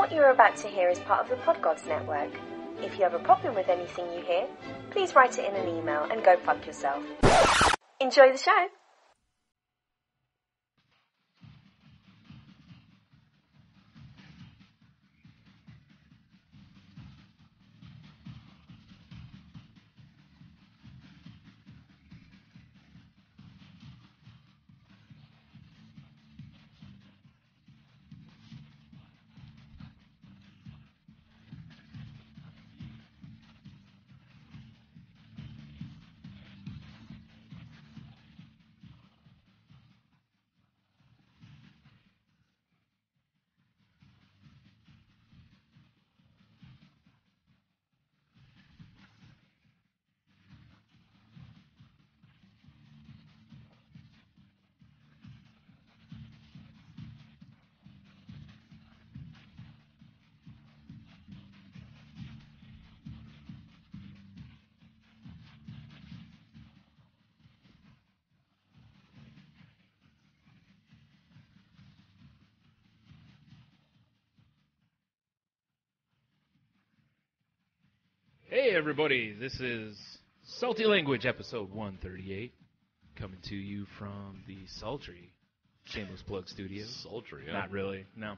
What you're about to hear is part of the Podgods Network. If you have a problem with anything you hear, please write it in an email and go fuck yourself. Enjoy the show! Hey everybody, this is Salty Language episode 138, coming to you from the sultry Shameless Plug Studios. Sultry, yeah. Not really, no.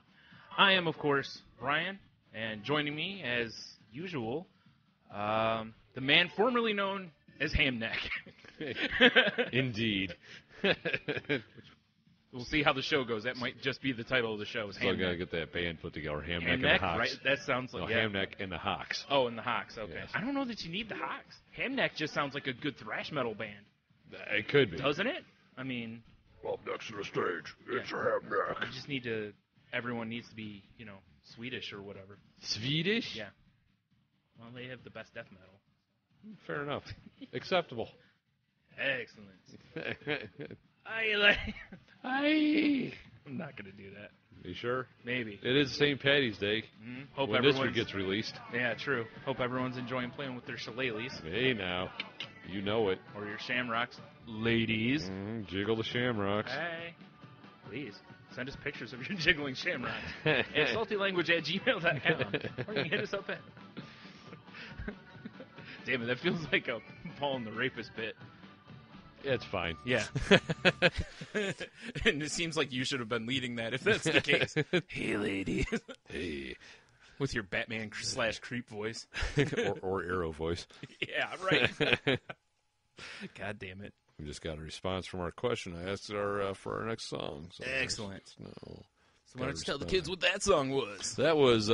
I am, of course, Brian, and joining me, as usual, the man formerly known as Hamneck. Indeed. We'll see how the show goes. That might just be the title of the show. Is So I gotta get that band put together, Hamneck and the Hamneck, Hawks. right? That sounds like Hamneck and the Hawks. Oh, and the Hawks. Okay. Yes. I don't know that you need the Hawks. Hamneck just sounds like a good thrash metal band, It could be. doesn't it? I mean, Up next to the stage, it's Yeah. a Hamneck. you just need to. Everyone needs to be, Swedish or whatever. Swedish? Yeah. Well, they have the best death metal. Fair enough. Acceptable. Excellent. I like. Aye. I'm not gonna do that. You sure? Maybe. It is St. Patty's Day Hope when this everyone gets released. Yeah, true. Hope everyone's enjoying playing with their shillelaghs Hey now. You know it. or your shamrocks, ladies. Jiggle the shamrocks. Hey, please send us pictures of your jiggling shamrocks at saltylanguage@gmail.com. Or you can hit us up at. Damn it, that feels like a Paul and the Rapist bit. It's fine. Yeah. And it seems like you should have been leading that if that's the case. Hey, ladies. Hey. With your Batman / creep voice. or Arrow voice. Yeah, right. God damn it. We just got a response from our question I asked for our next song. So Excellent. No. So why don't you tell the kids what that song was? That was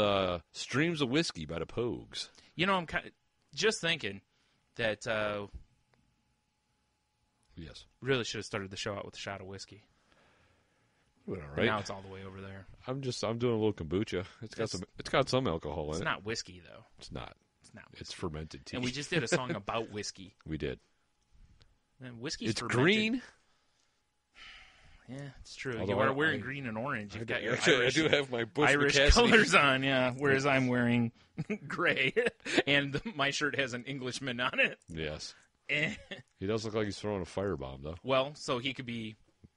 Streams of Whiskey by the Pogues. I'm kind of just thinking that Yes. really should have started the show out with a shot of whiskey. All But right. now it's all the way over there. I'm doing a little kombucha. It's got some alcohol in It's it. not whiskey, though. It's not. It's not whiskey. It's fermented tea. And we just did a song about whiskey. We did. And whiskey's It's fermented. green. Yeah, it's true. Although you are I- wearing green and orange. You've got your Actually, Irish, I do have my Bush Irish McCassidy. colors on, yeah. Whereas I'm wearing gray, and my shirt has an Englishman on it. Yes. Eh. He does look like he's throwing a firebomb, though. Well, so he could be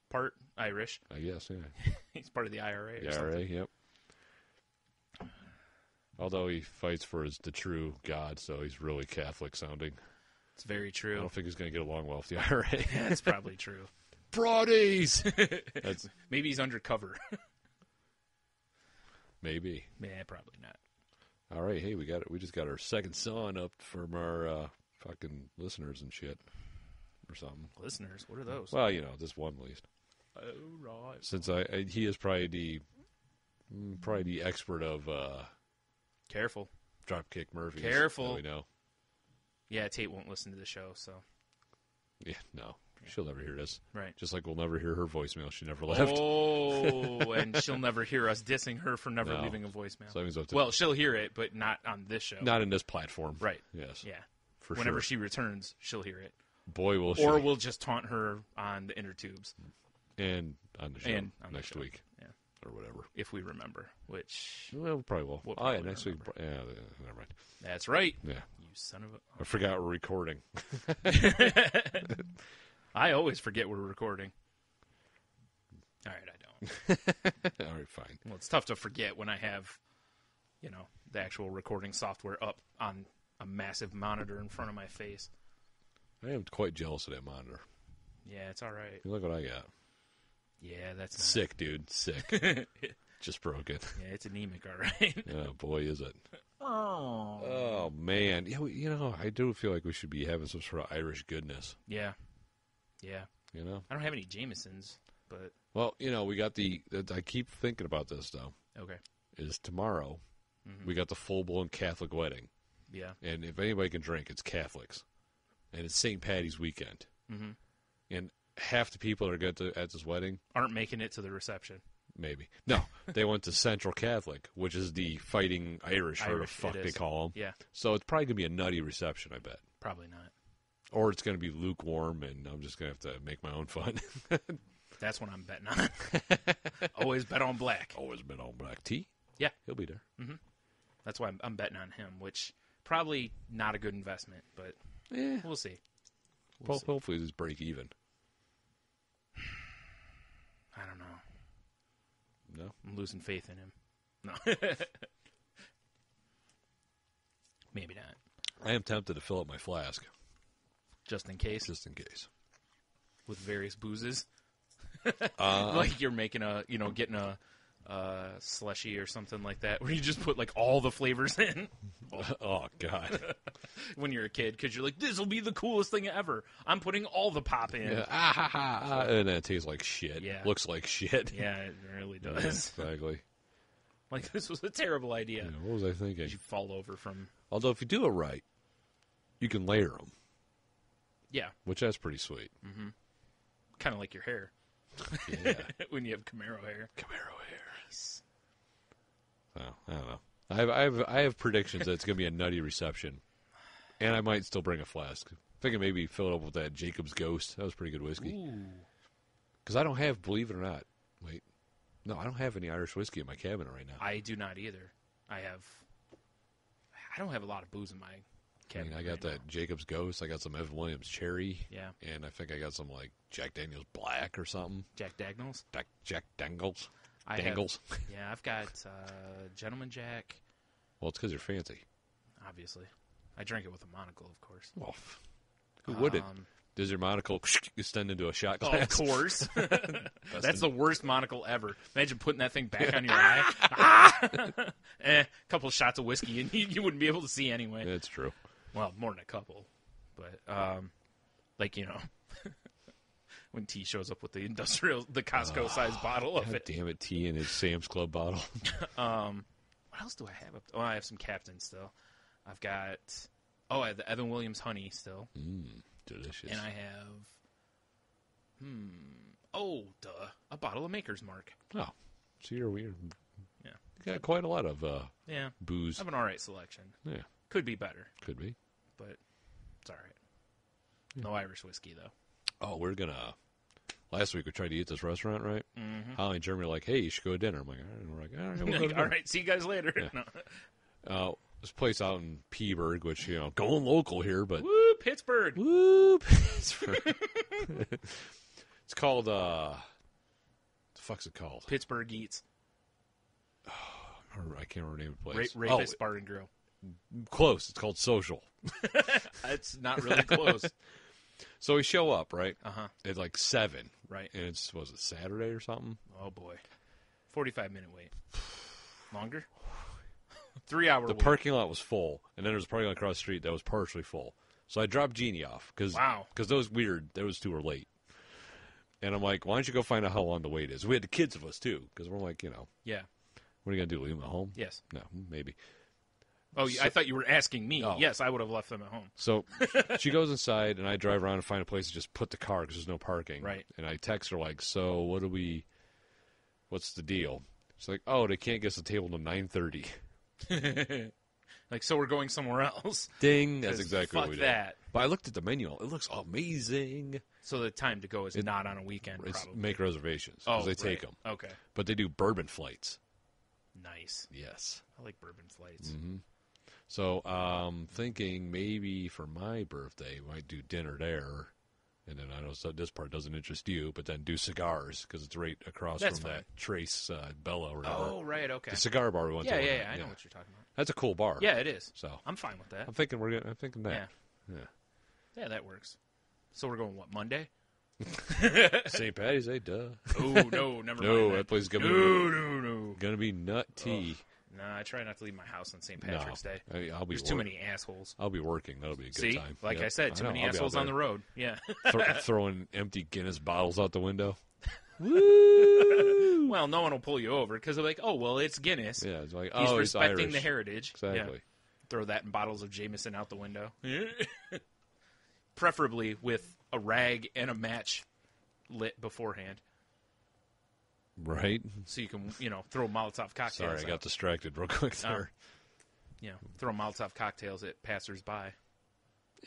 part Irish. I guess, yeah. He's part of the IRA. Or The something. IRA, yep. Although he fights for the true God, so he's really Catholic sounding. It's very I true. don't think he's going to get along well with the IRA. That's probably true. Fraudies! That's Maybe he's undercover. maybe. Yeah, probably not. All right, hey, we just got our second song up from our fucking listeners and shit, or something. Listeners, what are those? Well, this one at least. Oh, right. Since he is probably the expert of Careful. Dropkick Murphys. Careful. that we know. Yeah, Tate won't listen to the show, so. Yeah, no, she'll never hear this. Right. Just like we'll never hear her voicemail. She never left. Oh, and she'll never hear us dissing her for never No. leaving a voicemail. So that means we'll have to- Well, she'll hear it, but not on this show. not in this platform. Right. Yes. Yeah. For Whenever sure. she returns, she'll hear it. Boy, will she. Or we'll just taunt her on the inner tubes. And on the show And on the next show. week. Yeah. Or whatever. If we remember, which. Well, we probably will. We'll Oh, yeah, probably next week. remember. Yeah, never mind. That's right. Yeah. You son of I forgot we're recording. a. I always forget we're recording. All right, I don't. All right, fine. Well, it's tough to forget when I have the actual recording software up on a massive monitor in front of my face. I am quite jealous of that monitor. Yeah, it's all right. Look what I got. Yeah, that's not... Sick, dude. Sick. Just broke it. Yeah, it's anemic, all right. Oh, boy, is it. Oh. Oh, man. Yeah, I do feel like we should be having some sort of Irish goodness. Yeah. You know? I don't have any Jamesons, but... Well, we got I keep thinking about this, though. Okay. Is tomorrow, we got the full-blown Catholic wedding. Yeah. And if anybody can drink, it's Catholics. And it's St. Patty's weekend. Mm-hmm. And half the people that are at this wedding... aren't making it to the reception. Maybe. No, they went to Central Catholic, which is the Fighting Irish, or the fuck they call them. Yeah. So it's probably going to be a nutty reception, I bet. Probably not. Or it's going to be lukewarm, and I'm just going to have to make my own fun. That's what I'm betting on. Always bet on black. Always been on black tea. Yeah. He'll be there. Mm-hmm. That's why I'm betting on him, which probably not a good investment, but we'll see. Well, hopefully it's break even. I don't know. No? I'm losing faith in him. No. Maybe not. I am tempted to fill up my flask. Just in case. Just in case. With various boozes. Like you're making getting a slushy or something like that, where you just put like all the flavors in. Oh, God. When you're a kid, because you're like, this will be the coolest thing ever. I'm putting all the pop in. Yeah. And then it tastes like shit. Yeah. Looks like shit. Yeah, it really does. Yeah, exactly. Like, this was a terrible idea. Yeah, what was I thinking? You fall over from... Although, if you do it right, you can layer them. Yeah. Which that's pretty sweet. Mm-hmm. Kind of like your hair. Yeah. When you have Camaro hair. Camaro hair. Nice. So, I don't know. I have predictions that it's going to be a nutty reception. And I might still bring a flask. Thinking maybe fill it up with that Jacob's Ghost. That was pretty good whiskey. Ooh. Because I don't have, believe it or not, wait. No, I don't have any Irish whiskey in my cabinet right now. I do not either. I don't have a lot of booze in my cabinet. I got that Jacob's Ghost. I got some Evan Williams Cherry. Yeah. And I think I got some, like, Jack Daniels Black or something. Jack Daniels? Jack Dangles. Dangles. Yeah, I've got Gentleman Jack. Well, it's because you're fancy. Obviously. I drink it with a monocle, of course. Well, who wouldn't? Does your monocle extend into a shot glass? Oh, of course. That's the worst monocle ever. Imagine putting that thing back on your eye. A couple shots of whiskey, and you wouldn't be able to see anyway. That's true. Well, more than a couple. But, when T shows up with the Costco-sized bottle of God it. Damn it, T in his Sam's Club bottle. What else do I have? I have some Captain still. I've got... I have the Evan Williams Honey still. Delicious. And I have... a bottle of Maker's Mark. Oh, so you're weird. Yeah. You got quite a lot of booze. I have an alright selection. Yeah. Could be better, Could be. but it's alright. No Irish whiskey, though. Oh, we're going to... Last week we tried to eat this restaurant, right? Mm-hmm. Holly and Jeremy were like, hey, you should go to dinner. I'm like, all right. And we're like, all right, we'll go to dinner. All right, see you guys later. Yeah. No. This place out in Peaburg, which, going local here, but... Woo, Pittsburgh. Woo, Pittsburgh. It's called, the fuck's it called? Pittsburgh Eats. I can't remember the name of the place. Rapist Bar and Grill. Close. It's called Social. It's not really close. So we show up, right? Uh-huh. At like 7. Right. And it's, was it Saturday or something? Oh, boy. 45-minute wait. Longer? 3-hour wait. The parking lot was full, and then there was a parking lot across the street that was partially full. So I dropped Jeannie off, because those two were late. And I'm like, why don't you go find out how long the wait is? We had the kids with us, too, because we're like, Yeah. what are you going to do, leave them at home? Yes. No, maybe. Oh, I thought you were asking me. Oh. Yes, I would have left them at home. So she goes inside, and I drive around and find a place to just put the car because there's no parking. Right. And I text her like, so what's the deal? She's like, oh, they can't get us a table until 9:30. Like, so we're going somewhere else. Ding. That's exactly what we fuck did. that. But I looked at the menu. It looks amazing. So the time to go is not on a weekend, It's probably. make reservations because they take them. Okay. But they do bourbon flights. Nice. Yes. I like bourbon flights. Mm-hmm. So thinking maybe for my birthday, we might do dinner there And then I know this part doesn't interest you, but then do cigars because it's right across That's from fine. that Trace Bella or whatever. Oh, right, okay. The cigar bar we went to. Yeah, I know what you're talking about. That's a cool bar. Yeah, it is. So I'm fine with that. I'm thinking that. Yeah, that works. So we're going, what, Monday? St. Patty's Day, duh. Oh, no, never mind. No, that place is gonna be nutty. No, I try not to leave my house on St. Patrick's Day. I'll be There's too many assholes. I'll be working. That'll be a good See? time. Like I said, too many I'll be assholes out on the road. Yeah. throwing empty Guinness bottles out the window. Woo! Well, no one will pull you over because they're like, oh, well, it's Guinness. Yeah, it's like, He's he's respecting Irish. the heritage. Exactly. Yeah. Throw that in bottles of Jameson out the window. Preferably with a rag and a match lit beforehand. Right. So you can, throw Molotov cocktails Sorry, I got distracted real quick there. Throw Molotov cocktails at passersby.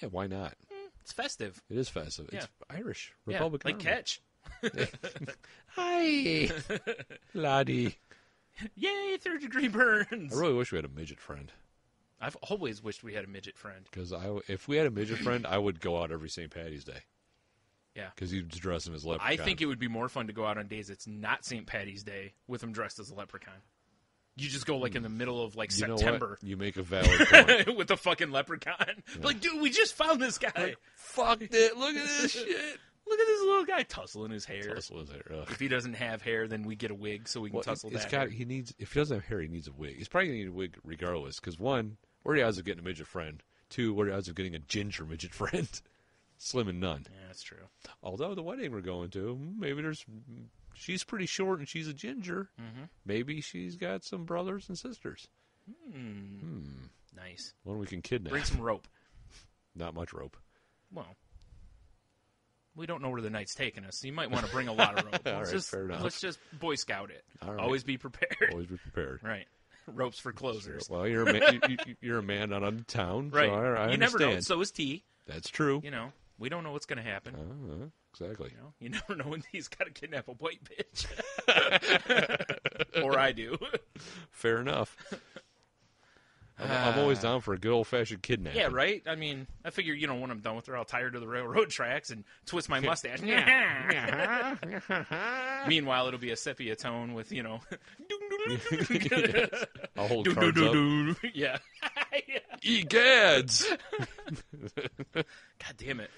Yeah, why not? It's festive. It is festive. Yeah. It's Irish. Yeah, Republican. like Catch. Hi, laddie. Yay, third-degree burns. I really wish we had a midget friend. I've always wished we had a midget friend. Because if we had a midget friend, I would go out every St. Patty's Day. Yeah. Because he'd dress him as leprechaun. I think it would be more fun to go out on days it's not St. Patty's Day with him dressed as a leprechaun. You just go in the middle of September. You make a valid point. with a fucking leprechaun. Yeah. Like, dude, we just found this guy. Fuck it. Look at this shit. Look at this little guy tussling his hair. Ugh. If he doesn't have hair, then we get a wig so we can tussle that hair. If he doesn't have hair, he needs a wig. He's probably going to need a wig regardless. Because one, what are the odds of getting a midget friend? Two, what are the odds of getting a ginger midget friend? Slim and none. Yeah, that's true. Although the wedding we're going to, maybe she's pretty short and she's a ginger. Mm-hmm. Maybe she's got some brothers and sisters. Nice. One we can kidnap. Bring some rope. Not much rope. Well, we don't know where the night's taking us, so you might want to bring a lot of rope. Fair enough. Let's just Boy Scout it. All right. Always be prepared. Always be prepared. Right. Ropes for closers. Sure. Well, you're a man, you're a man not on town. Right. So I you never understand. know. So is T. That's true. We don't know what's going to happen. Exactly. You never know when he's got to kidnap a white bitch. Or I do. Fair enough. I'm always down for a good old-fashioned kidnapping. Yeah, right? I mean, I figure, when I'm done with her, I'll tie her to the railroad tracks and twist my mustache. Meanwhile, it'll be a sepia tone with, I'll hold cards up. Yeah. Egads! God damn it.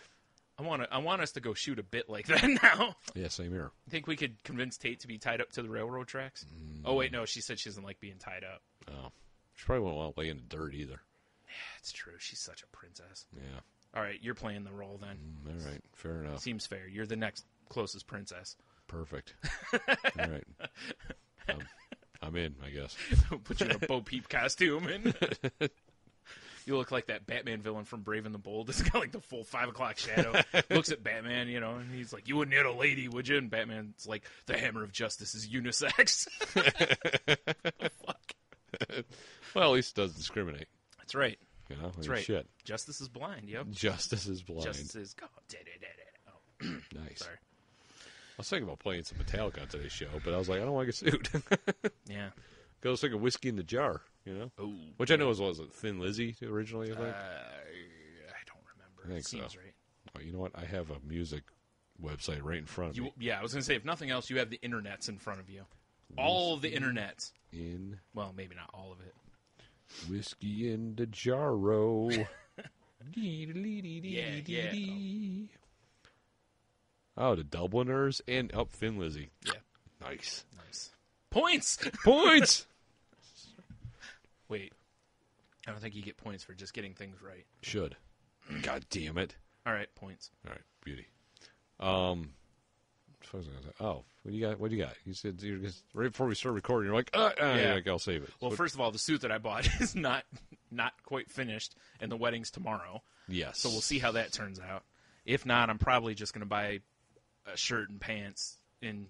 I want us to go shoot a bit like that now. Yeah, same here. Think we could convince Tate to be tied up to the railroad tracks? Oh, wait, no. She said she doesn't like being tied up. Oh. She probably won't want to lay in the dirt either. Yeah, it's true. She's such a princess. Yeah. All right, you're playing the role then. All right, fair enough. Seems fair. You're the next closest princess. Perfect. All right. I'm in, I guess. Put you in a Bo Peep costume and you look like that Batman villain from Brave and the Bold. It's got the full 5 o'clock shadow. Looks at Batman, and he's like, "You wouldn't hit a lady, would you?" And Batman's like, "The hammer of justice is unisex." Fuck. Well, at least it doesn't discriminate. That's right. That's right. Shit. Justice is blind, yep. Justice is blind. Justice is God. Oh. Nice. Sorry. I was thinking about playing some Metallica on today's show, but I was like, I don't want to get sued. Yeah. I was thinking Whiskey in the Jar, Ooh. Which I know was Thin Lizzy originally, I think. I don't remember. I think it seems so. right. Well, you know what? I have a music website right in front of me. Yeah, I was going to say, if nothing else, you have the internets in front of you. All of the internets. Well, maybe not all of it. Whiskey in the Jarro. Yeah. Oh, the Dubliners and Thin Lizzy. Yeah. Nice. Points! Wait. I don't think you get points for just getting things right. Should. God damn it. All right, points. All right, beauty. What was I gonna say? Oh, what do you got? You said right before we started recording, you're like, yeah. I'll save it. Well, first of all, the suit that I bought is not quite finished, and the wedding's tomorrow. Yes. So we'll see how that turns out. If not, I'm probably just going to buy a shirt and pants, and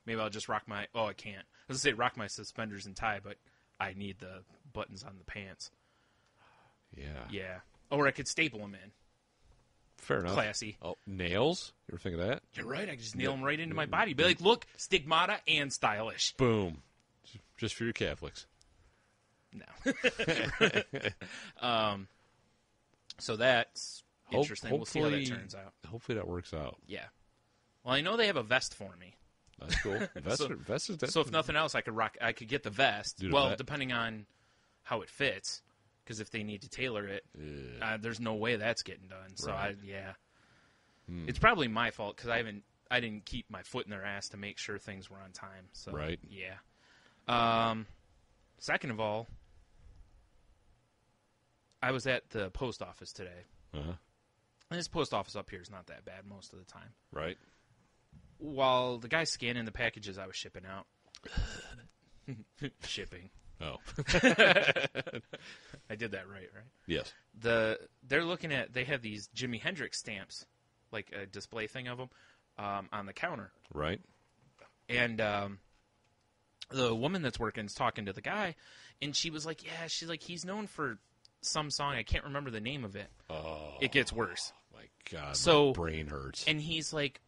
maybe I'll just rock my. Oh, I can't. I was going to say rock my suspenders and tie, but I need the buttons on the pants. Yeah. Or I could staple them in. Fair enough. Classy. Oh, nails? You ever think of that? You're right. I could just nail them right into my body. Be like, look, stigmata and stylish. Boom. Just for your Catholics. No. So that's interesting. We'll see how that turns out. Hopefully that works out. Yeah. Well, I know they have a vest for me. That's cool. Vest is so if nothing else, I could get the vest. Depending on how it fits, because if they need to tailor it, there's no way that's getting done. So right. It's probably my fault because I didn't keep my foot in their ass to make sure things were on time. So right. Yeah. Second of all, I was at the post office today. Uh-huh. And this post office up here is not that bad most of the time. Right. While the guy's scanning the packages I was shipping out. Shipping. Oh. I did that right? Yes. They're looking at, they have these Jimi Hendrix stamps, like a display thing of them, on the counter. Right. And the woman that's working is talking to the guy, and she was like, yeah, she's like, he's known for some song. I can't remember the name of it. Oh. It gets worse. My God, so, my brain hurts. And he's like,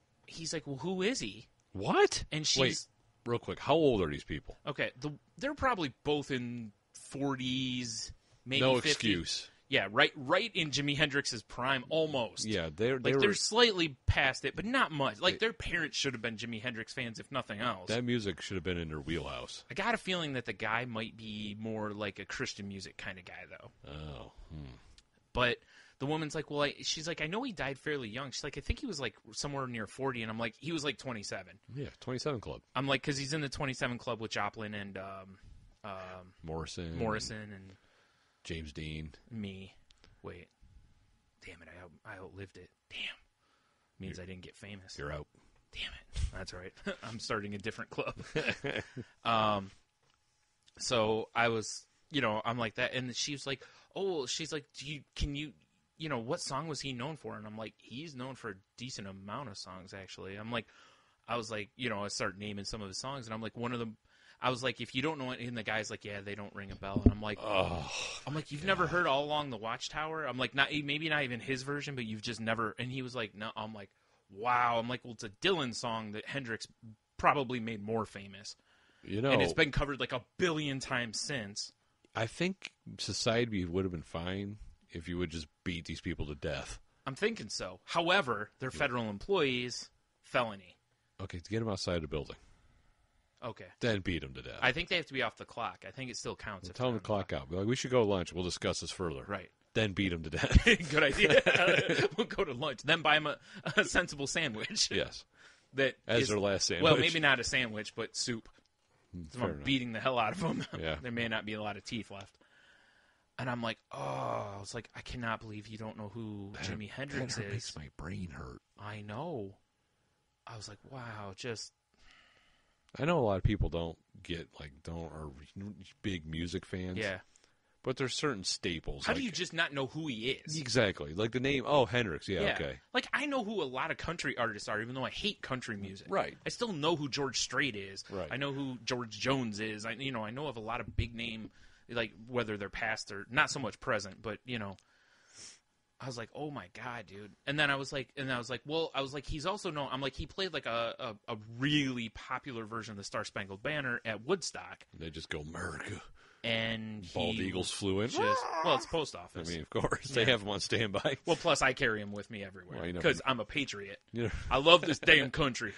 well, who is he? What? And she's... Wait, real quick, how old are these people? Okay, they're probably both in 40s, maybe no 50s. Excuse. Yeah, right in Jimi Hendrix's prime, almost. Yeah, they're slightly past it, but not much. Like, their parents should have been Jimi Hendrix fans, if nothing else. That music should have been in their wheelhouse. I got a feeling that the guy might be more like a Christian music kind of guy, though. Oh. But the woman's like, well, she's like, I know he died fairly young. She's like, I think he was like somewhere near 40, and I'm like, he was like 27. Yeah, 27 Club. I'm like, because he's in the 27 Club with Joplin and Morrison and James Dean. Me. Wait. Damn it, I outlived it. Damn. Means I didn't get famous. You're out. Damn it. That's all right. I'm starting a different club. So I was, I'm like that. And she was like, she's like, what song was he known for? And I'm like, he's known for a decent amount of songs, actually. I was like, I started naming some of his songs. And I'm like, one of them, I was like, if you don't know it, and the guy's like, yeah, they don't ring a bell. And I'm like, you've never heard All Along the Watchtower? I'm like, maybe not even his version, but you've just never. And he was like, no. I'm like, wow. I'm like, well, it's a Dylan song that Hendrix probably made more famous. And it's been covered like a billion times since. I think society would have been fine if you would just beat these people to death. I'm thinking so. However, they're federal employees, felony. Okay, to get them outside the building. Okay. Then beat them to death. I think they have to be off the clock. I think it still counts. Tell them to clock out. Be like, we should go to lunch. We'll discuss this further. Right. Then beat them to death. Good idea. We'll go to lunch. Then buy them a sensible sandwich. Yes. Their last sandwich. Well, maybe not a sandwich, but soup. So I'm enough. beating the hell out of them. Yeah. There may not be a lot of teeth left. And I'm like, I was like, I cannot believe you don't know who Jimi Hendrix is. That makes my brain hurt. I know. I was like, wow, I know a lot of people are big music fans. Yeah. But there's certain staples. How do you just not know who he is? Exactly. Like the name, Hendrix. Yeah, okay. Like, I know who a lot of country artists are, even though I hate country music. Right. I still know who George Strait is. Right. I know who George Jones is. I know of a lot of big name, like, whether they're past or not so much present, but, I was like, oh my God, dude. And then I was like, he's also known, I'm like, he played like a really popular version of the Star Spangled Banner at Woodstock. They just go, America. And Bald eagles flew in. It's post office. I mean, of course. They have him on standby. Well, plus I carry him with me everywhere because I'm a patriot. Yeah. I love this damn country.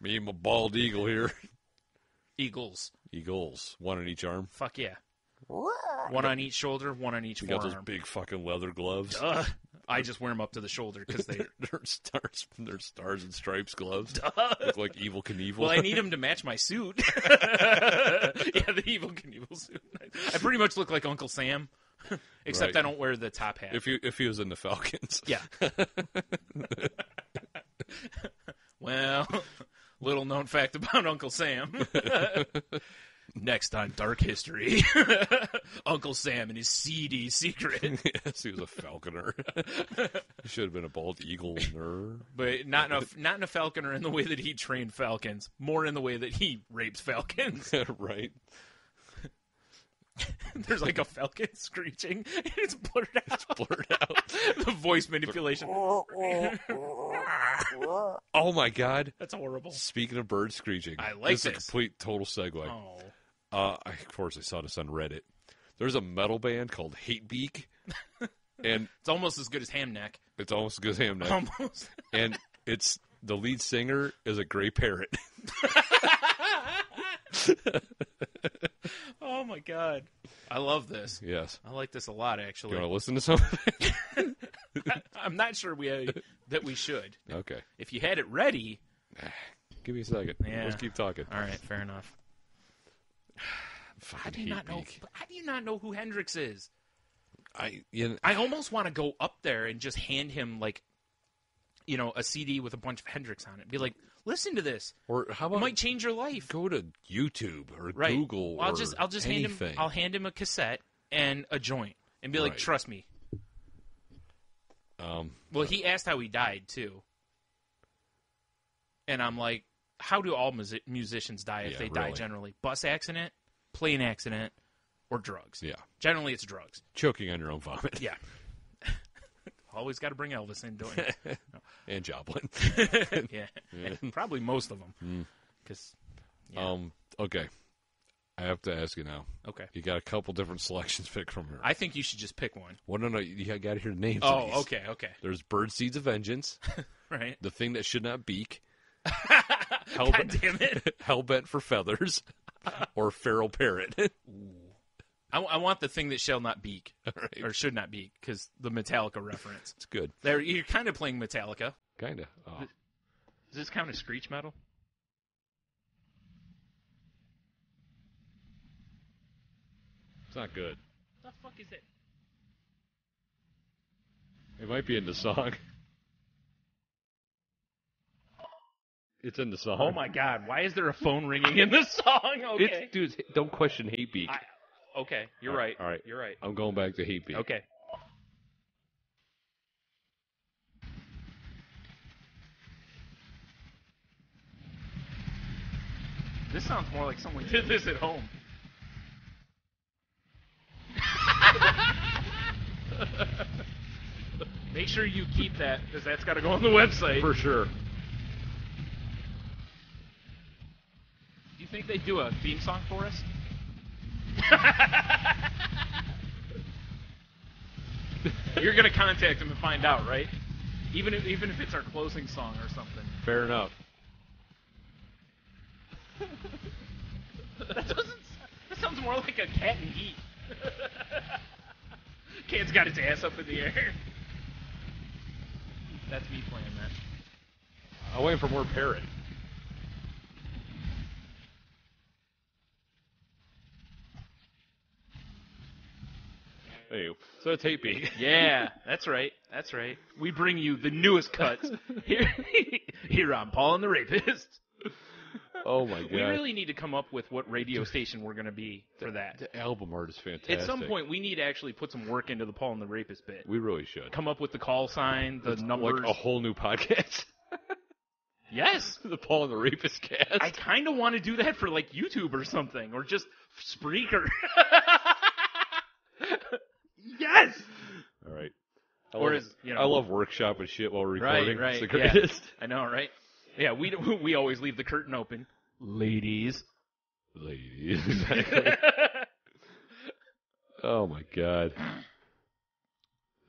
Me and my bald eagle here. Eagles. One on each arm. Fuck yeah. One on each shoulder, one on each forearm. You got those big fucking leather gloves. I just wear them up to the shoulder because they're stars and stripes gloves. Look like Evel Knievel. Well, I need them to match my suit. Yeah, the Evel Knievel suit. I pretty much look like Uncle Sam, except right. I don't wear the top hat. If he was in the Falcons. Yeah. Well, little known fact about Uncle Sam. Next on Dark History, Uncle Sam and his seedy secret. Yes, he was a falconer. He should have been a bald eagle. But not in a falconer in the way that he trained falcons. More in the way that he rapes falcons. Right. There's like a falcon screeching, and it's blurred out. The voice manipulation. Oh my God. That's horrible. Speaking of birds screeching. I like this. This is a complete total segue. Oh. Of course, I saw this on Reddit. There's a metal band called Hatebeak. And it's almost as good as Ham Neck. It's almost as good as Ham Neck. Almost. And it's the lead singer is a gray parrot. Oh my God, I love this. Yes, I like this a lot. Actually, you want to listen to something? I'm not sure that we should. Okay. If you had it ready, give me a second. Yeah. Let's keep talking. All right, fair enough. How do you not know who Hendrix is? I almost want to go up there and just hand him a CD with a bunch of Hendrix on it. Be like, listen to this. Or how about it might change your life. Go to YouTube or right. Google. Well, or I'll just anything. I'll hand him a cassette and a joint and be like, trust me. Well, he asked how he died too, and I'm like, how do all musicians die if they die generally? Bus accident, plane accident, or drugs? Yeah. Generally, it's drugs. Choking on your own vomit. Yeah. Always got to bring Elvis in, don't you? No. And Joplin. Yeah. Probably most of them. Okay. I have to ask you now. Okay. You got a couple different selections picked from here. I think you should just pick one. Well, no. You got to hear the names of these. Okay. There's Birdseeds of Vengeance. Right. The Thing That Should Not Beak. God damn it. Hellbent for Feathers. Or Feral Parrot. I want The Thing That Shall Not Beak. Right. Or Should Not Beak, because the Metallica reference. It's good. You're kind of playing Metallica. Kind of. Oh. Does this count as screech metal? It's not good. What the fuck is it? It might be in the song. It's in the song. Oh my God! Why is there a phone ringing in the song? Okay, dude, don't question Hate Beak. Okay, you're right. All right, you're right. I'm going back to Hate Beak. Okay. This sounds more like someone did this at home. Make sure you keep that, because that's got to go on the website. For sure. Do you think they'd do a theme song for us? You're going to contact them and find out, right? Even if it's our closing song or something. Fair enough. That sounds more like a cat and heat. Cat's got its ass up in the air. That's me playing that. I'm waiting for more parrot. Hey, so it's Hate Beak. Yeah, that's right. That's right. We bring you the newest cuts here on Paul and the Rapist. Oh my God! We really need to come up with what radio station we're going to be for that. The album art is fantastic. At some point, we need to actually put some work into the Paul and the Rapist bit. We really should. Come up with the call sign, the numbers. Like a whole new podcast. Yes. The Paul and the Rapist cast. I kind of want to do that for like YouTube or something, or just Spreaker. Yes. All right. I love workshop and shit while recording. Right. It's the greatest. Yeah. I know, right? Yeah, we always leave the curtain open. Ladies. Exactly. Oh my God.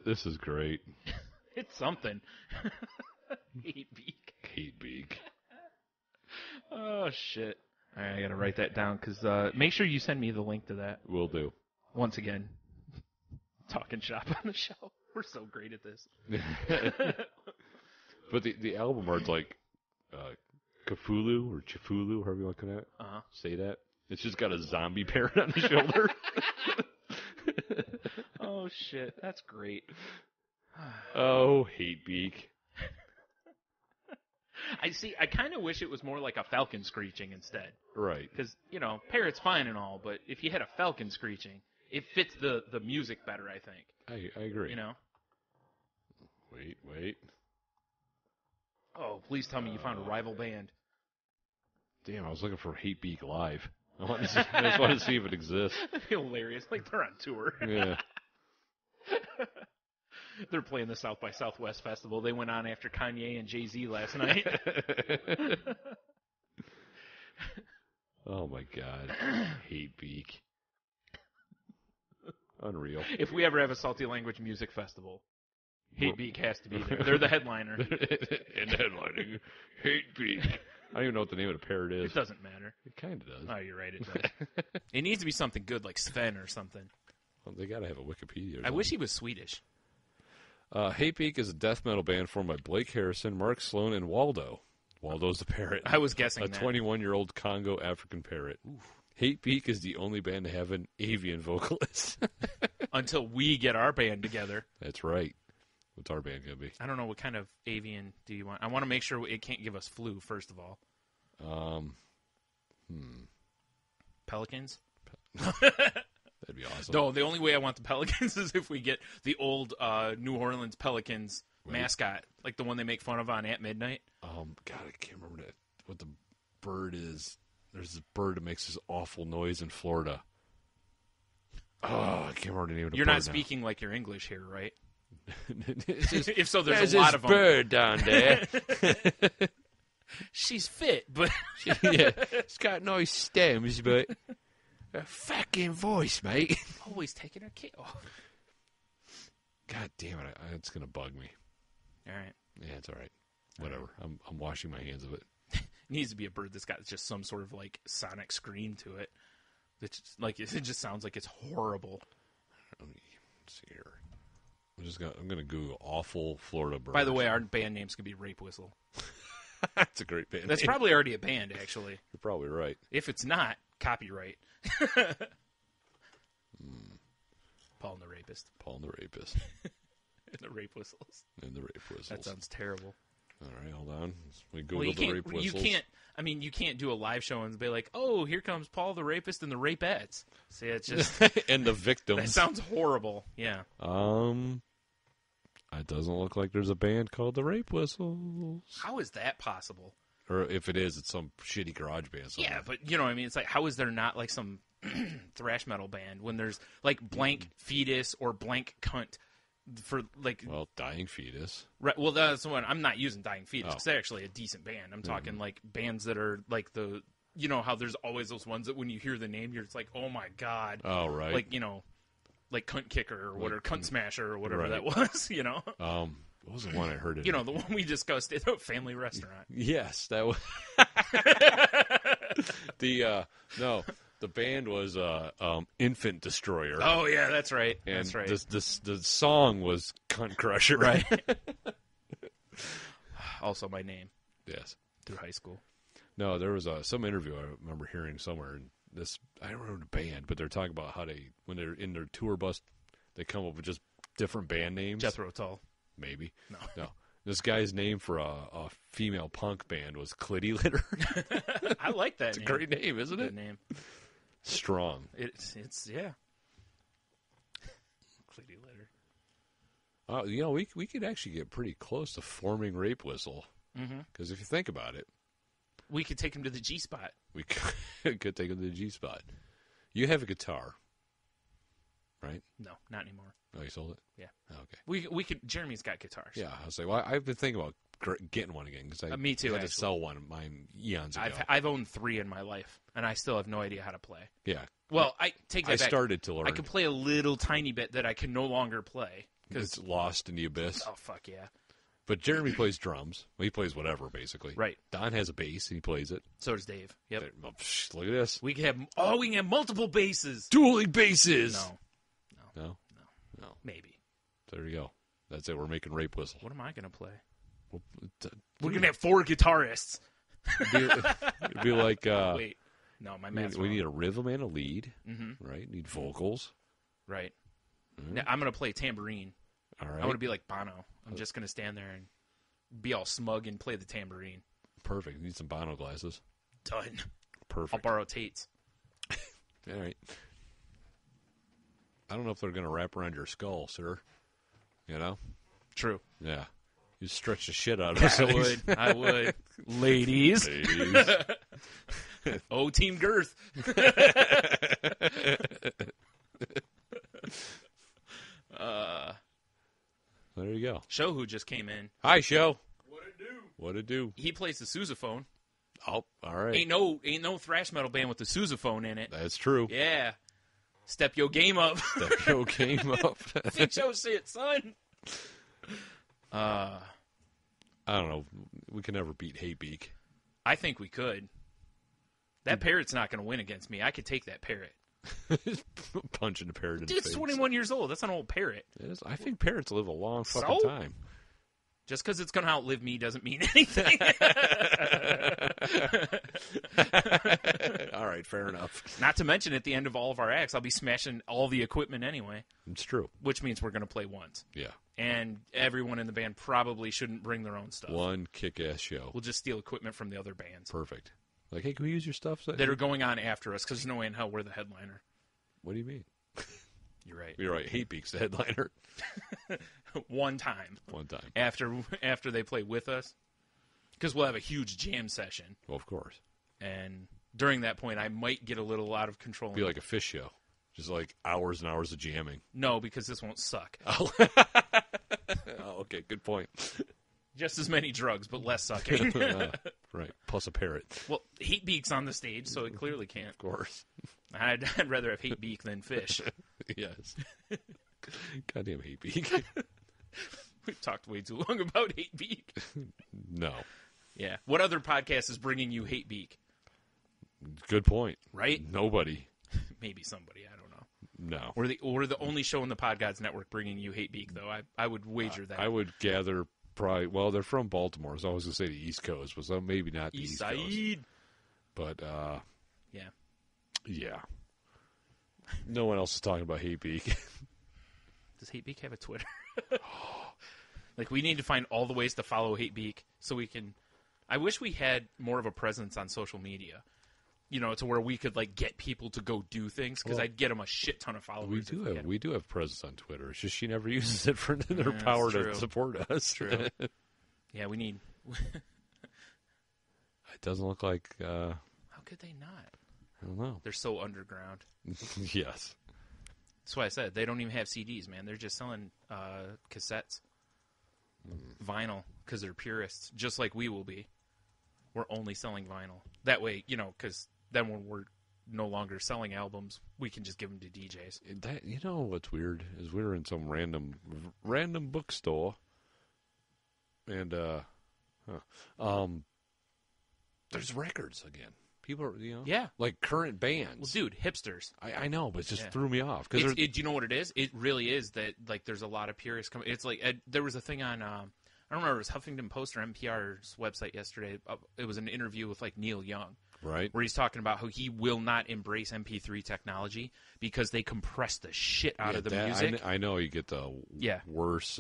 This is great. It's something. Hate Beak. Oh shit. All right, I gotta write that down because make sure you send me the link to that. Will do. Once again, talking shop on the show. We're so great at this. But the album art's like Cthulhu or Chifulu, however you want to say that. It's just got a zombie parrot on the shoulder. Oh shit, that's great. Oh, Hate Beak. I kind of wish it was more like a falcon screeching instead. Right. Because, parrot's fine and all, but if you had a falcon screeching, it fits the music better, I think. I agree. Wait. Oh, please tell me you found a rival band. Damn, I was looking for Hate Beak live. I just wanted to see if it exists. That'd be hilarious. Like they're on tour. Yeah. They're playing the South by Southwest Festival. They went on after Kanye and Jay-Z last night. Oh my God. Hate Beak. Unreal. If we ever have a Salty Language Music Festival, Hate Beak has to be there. They're the headliner. And headlining Hate Beak. I don't even know what the name of the parrot is. It doesn't matter. It kind of does. Oh, you're right, it does. It needs to be something good like Sven or something. Well, they got to have a Wikipedia or something. I wish he was Swedish. Hate Beak is a death metal band formed by Blake Harrison, Mark Sloan, and Waldo. Waldo's the parrot. I was guessing a that. 21-year-old Congo African parrot. Oof. Hate Beak is the only band to have an avian vocalist. Until we get our band together. That's right. What's our band going to be? I don't know, what kind of avian do you want? I want to make sure it can't give us flu, first of all. Pelicans? That'd be awesome. No, the only way I want the Pelicans is if we get the old New Orleans Pelicans mascot, like the one they make fun of on At Midnight. God, I can't remember what the bird is. There's this bird that makes this awful noise in Florida. Oh, I can't remember the name of the bird. You're not speaking like you're English here, right? Just, if so, there's a lot of them. Bird down there. She's fit, but yeah, it's got nice stems, but a fucking voice, mate. Always taking her kit off. God damn it, it's gonna bug me. All right. Yeah, it's all right. Whatever. I'm washing my hands of it. It needs to be a bird that's got just some sort of like sonic scream to it. It's like it just sounds like it's horrible. Let me see here. I'm gonna Google awful Florida bird. By the way, our band name's gonna be Rape Whistle. That's a great band. That's probably already a band, actually. You're probably right. If it's not, copyright. Paul and the Rapist. Paul and the Rapist. And the Rape Whistles. And the Rape Whistles. That sounds terrible. All right, hold on. We Google the Rape Whistles. You can't do a live show and be like, oh, here comes Paul the Rapist and the Rapettes. See, it's just... and the victims. That sounds horrible. Yeah. It doesn't look like there's a band called the Rape Whistles. How is that possible? Or if it is, it's some shitty garage band somewhere. Yeah, but you know what I mean? It's like, how is there not like some thrash metal band when there's like blank fetus or blank cunt for like... Well, Dying Fetus. Right. Well, that's the one. I'm not using Dying Fetus because they're actually a decent band. I'm talking like bands that are like the... You know how there's always those ones that when you hear the name, you're just like, oh my God. Oh, right. Like, you know... Like Cunt Kicker or whatever, Cunt Smasher or whatever right. that was, you know? What was the one I heard? You know, the one we discussed at the family restaurant. Yes, that was... the band was Infant Destroyer. Oh, yeah, that's right. And that's right. The song was Cunt Crusher. Right. Also my name. Yes. Through high school. No, there was some interview I remember hearing somewhere, and I don't remember the band, but they're talking about how when they're in their tour bus, they come up with just different band names. Jethro Tull. Maybe. No. This guy's name for a female punk band was Clitty Litter. I like that It's name. a great name, isn't it? Good name. Strong. It's yeah. Clitty Litter. You know, we could actually get pretty close to forming Rape Whistle. Because if you think about it, we could take him to the G spot. We could take him to the G spot. You have a guitar, right? No, not anymore. Oh, you sold it? Yeah. Oh, okay. We could. Jeremy's got guitars. Yeah, I was like, well, I've been thinking about getting one again because me too. I had to sell one of mine eons ago. I've owned 3 in my life, and I still have no idea how to play. Yeah. Well, I take that back. I started to learn. I can play a little tiny bit that I can no longer play because it's lost in the abyss. Oh fuck yeah! But Jeremy plays drums. Well, he plays whatever, basically. Right. Don has a bass, and he plays it. So does Dave. Yep. Look at this. We can have multiple basses. Dueling basses. No. No. Maybe. There you go. That's it. We're making Rape Whistle. What am I going to play? Well, we're going to have 4 guitarists. It'd be like... Wait. No, my math's we wrong. need a rhythm and a lead, Mm-hmm. right? Need vocals. Right. Mm-hmm. Now, I'm going to play tambourine. All right. I want to be like Bono. I'm just going to stand there and be all smug and play the tambourine. Perfect. Need some Bono glasses. Done. Perfect. I'll borrow Tate's. All right. I don't know if they're going to wrap around your skull, sir. You know? True. Yeah. You stretch the shit out of us. I would. Ladies. Oh, Team Girth. There you go. Show who just came in. Hi, Show. What it do? He plays the sousaphone. Oh, all right. Ain't no thrash metal band with the sousaphone in it. That's true. Yeah. Step your game up. Step your game up. Fix your shit, son. I don't know. We can never beat Haybeak. I think we could. That parrot's not going to win against me. I could take that parrot. Punching a parrot in the Dude, face. it's 21 years old. That's an old parrot. It is. I think parrots live a long fucking time. Just because it's going to outlive me doesn't mean anything. All right, fair enough. Not to mention, at the end of all of our acts, I'll be smashing all the equipment anyway. It's true. Which means we're going to play once. Yeah. And everyone in the band probably shouldn't bring their own stuff. One kick-ass show. We'll just steal equipment from the other bands. Perfect. Like, hey, can we use your stuff? That are going on after us, because there's no way in hell we're the headliner. What do you mean? You're right. You're right. Haybeak's the headliner. One time. After they play with us. Because we'll have a huge jam session. Well, of course. And during that point, I might get a little out of control. Be like a fish show. Just like hours and hours of jamming. No, because this won't suck. Oh, okay. Good point. Just as many drugs, but less sucking. Right. Plus a parrot. Well, Hatebeak's on the stage, so it clearly can't. Of course. I'd rather have Hatebeak than fish. Yes. Goddamn Haybeak. We've talked way too long about Hatebeak. No. Yeah. What other podcast is bringing you Hatebeak? Good point. Right? Nobody. Maybe somebody. I don't know. No. We're the only show in the Podgods Network bringing you Hatebeak, though. I would wager that. I would gather probably. Well, they're from Baltimore, so I was going to say the East Coast, but maybe not the East Coast. But yeah. Yeah. No one else is talking about Hatebeak. Does Hatebeak have a Twitter? Like, we need to find all the ways to follow Hatebeak so we can. I wish we had more of a presence on social media. You know, to where we could like get people to go do things, because I'd get them a shit ton of followers. We do have presence on Twitter. It's just she never uses it for their power to support us. True. Yeah, we need. It doesn't look like. How could they not? I don't know. They're so underground. Yes. That's why I said they don't even have CDs, man. They're just selling cassettes, vinyl, because they're purists, just like we will be. We're only selling vinyl. That way, you know, because then when we're no longer selling albums, we can just give them to DJs. That, you know what's weird is we were in some random bookstore, and there's records again. People are, you know, like current bands. Well, dude, hipsters. I know, but it just threw me off. Do you know what it is? It really is that like there's a lot of purists coming. It's like there was a thing on. I don't remember, it was Huffington Post or NPR's website yesterday. It was an interview with like Neil Young, right? Where he's talking about how he will not embrace MP3 technology because they compress the shit out of the music. I know you get the worse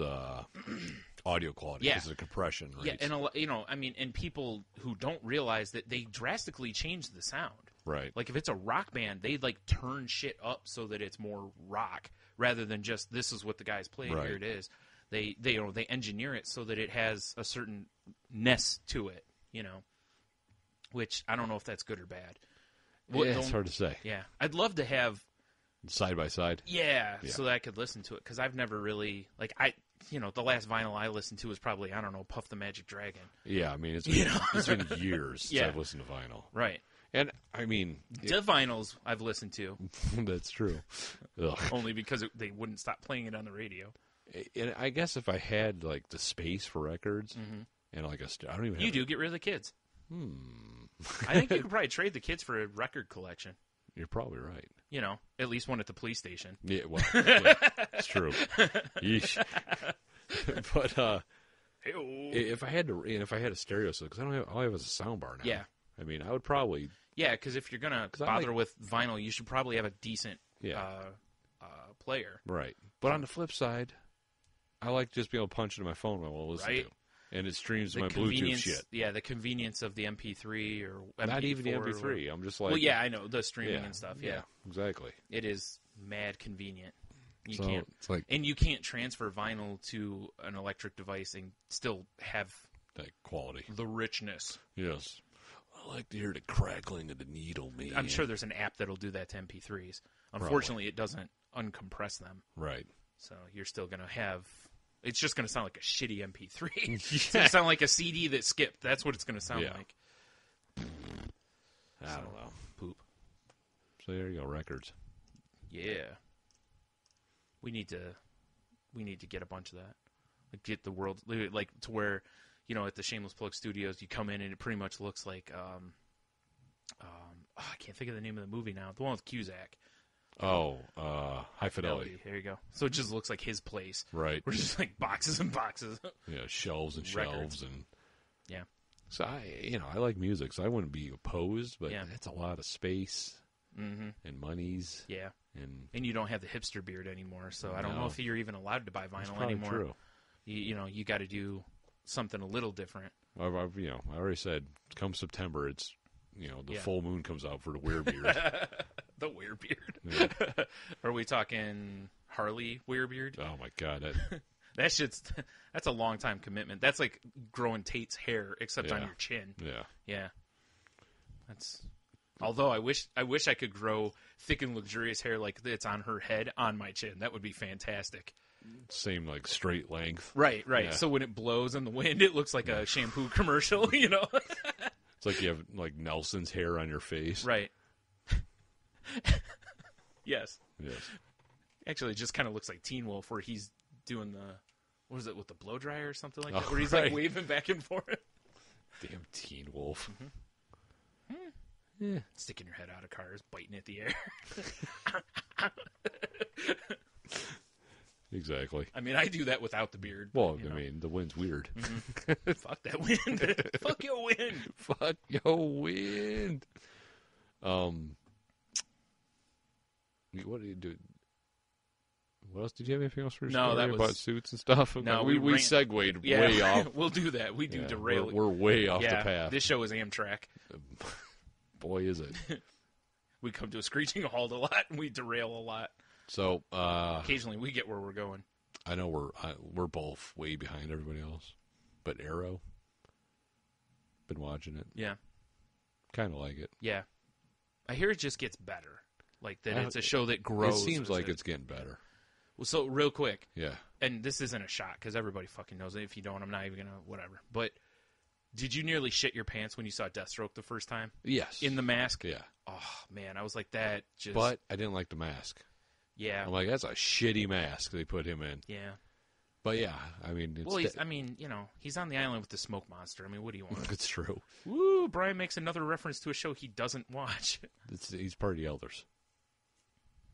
audio quality because of the compression rates. Yeah, and you know, I mean, and people who don't realize that they drastically change the sound. Right. Like if it's a rock band, they like turn shit up so that it's more rock rather than just this is what the guy's playing. Right. Here it is. They engineer it so that it has a certain ness to it, you know, which I don't know if that's good or bad. It's hard to say. Yeah. I'd love to have side by side. Yeah, so that I could listen to it, because I've never really, like, the last vinyl I listened to was probably, I don't know, Puff the Magic Dragon. Yeah, I mean, it's been years since I've listened to vinyl. Right. And, I mean... The vinyls I've listened to. That's true. Only because they wouldn't stop playing it on the radio. And I guess if I had, like, the space for records, and, like, I don't even have... You do get rid of the kids. I think you could probably trade the kids for a record collection. You're probably right. You know, at least one at the police station. Yeah, well, it's true. Yeesh. But if I had a stereo system, because all I have is a sound bar now. Yeah. I mean, I would probably... Yeah, because if you're gonna bother with vinyl, you should probably have a decent player. Right. But on the flip side, I like just being able to punch into my phone while I listen to. And it streams my Bluetooth shit. Yeah, the convenience of the MP3 or MP4. Not even the MP3. I'm just like... Well, yeah, I know. The streaming and stuff, yeah. Exactly. It is mad convenient. You can't... It's like, and you can't transfer vinyl to an electric device and still have... that quality. The richness. Yes. I like to hear the crackling of the needle, man. I'm sure there's an app that'll do that to MP3s. Unfortunately, it doesn't uncompress them. Right. So you're still going to have... It's just going to sound like a shitty MP3. It's going to sound like a CD that skipped. That's what it's going to sound like. I don't know. Poop. So there you go, records. Yeah. We need to get a bunch of that. Like, get the world, like, to where, you know, at the Shameless Plug Studios, you come in and it pretty much looks like, I can't think of the name of the movie now. The one with Cusack. Oh, High Fidelity. There you go. So it just looks like his place. Right. We're just like boxes and boxes. Yeah, shelves and Records. shelves and. Yeah. So I like music, so I wouldn't be opposed, but it's a lot of space and monies. Yeah. And you don't have the hipster beard anymore, so I don't know if you're even allowed to buy vinyl anymore. True. You got to do something a little different. I already said, come September, it's the full moon comes out for the werebeard. The werebeard. Yeah. Are we talking Harley werebeard? Oh my god, that's a long time commitment. That's like growing Tate's hair, except on your chin. Yeah. Yeah. Although I wish I could grow thick and luxurious hair like it's on her head on my chin. That would be fantastic. Same like straight length. Right. Yeah. So when it blows in the wind, it looks like a shampoo commercial, you know? It's like you have like Nelson's hair on your face. Right. Yes. Actually, it just kind of looks like Teen Wolf, where he's doing what is it, with the blow dryer or something like that, where he's like waving back and forth. Damn Teen Wolf. Yeah. Sticking your head out of cars, biting at the air. Exactly. I mean, I do that without the beard. Well, I mean, the wind's weird. Fuck that wind. Fuck your wind. Fuck your wind. What do you do? What else? Did you have anything else for your story about suits and stuff? No, we segued way off. We'll do that. We do derail. We're way off the path. This show is Amtrak. Boy, is it. We come to a screeching halt a lot, and we derail a lot. So occasionally we get where we're going. I know we're both way behind everybody else, but Arrow, been watching it. Yeah, kind of like it. Yeah, I hear it just gets better. Like that, it's a show that grows. It seems like it's getting better. Well, so real quick, yeah, and this isn't a shot because everybody fucking knows it. If you don't, I'm not even gonna whatever. But did you nearly shit your pants when you saw Deathstroke the first time? Yes. In the mask. Yeah. Oh man, I was like that. But I didn't like the mask. Yeah. I'm like, that's a shitty mask they put him in. Yeah. But yeah, I mean, he's on the island with the smoke monster. I mean, what do you want? It's true. Woo! Brian makes another reference to a show he doesn't watch. He's part of the Elders.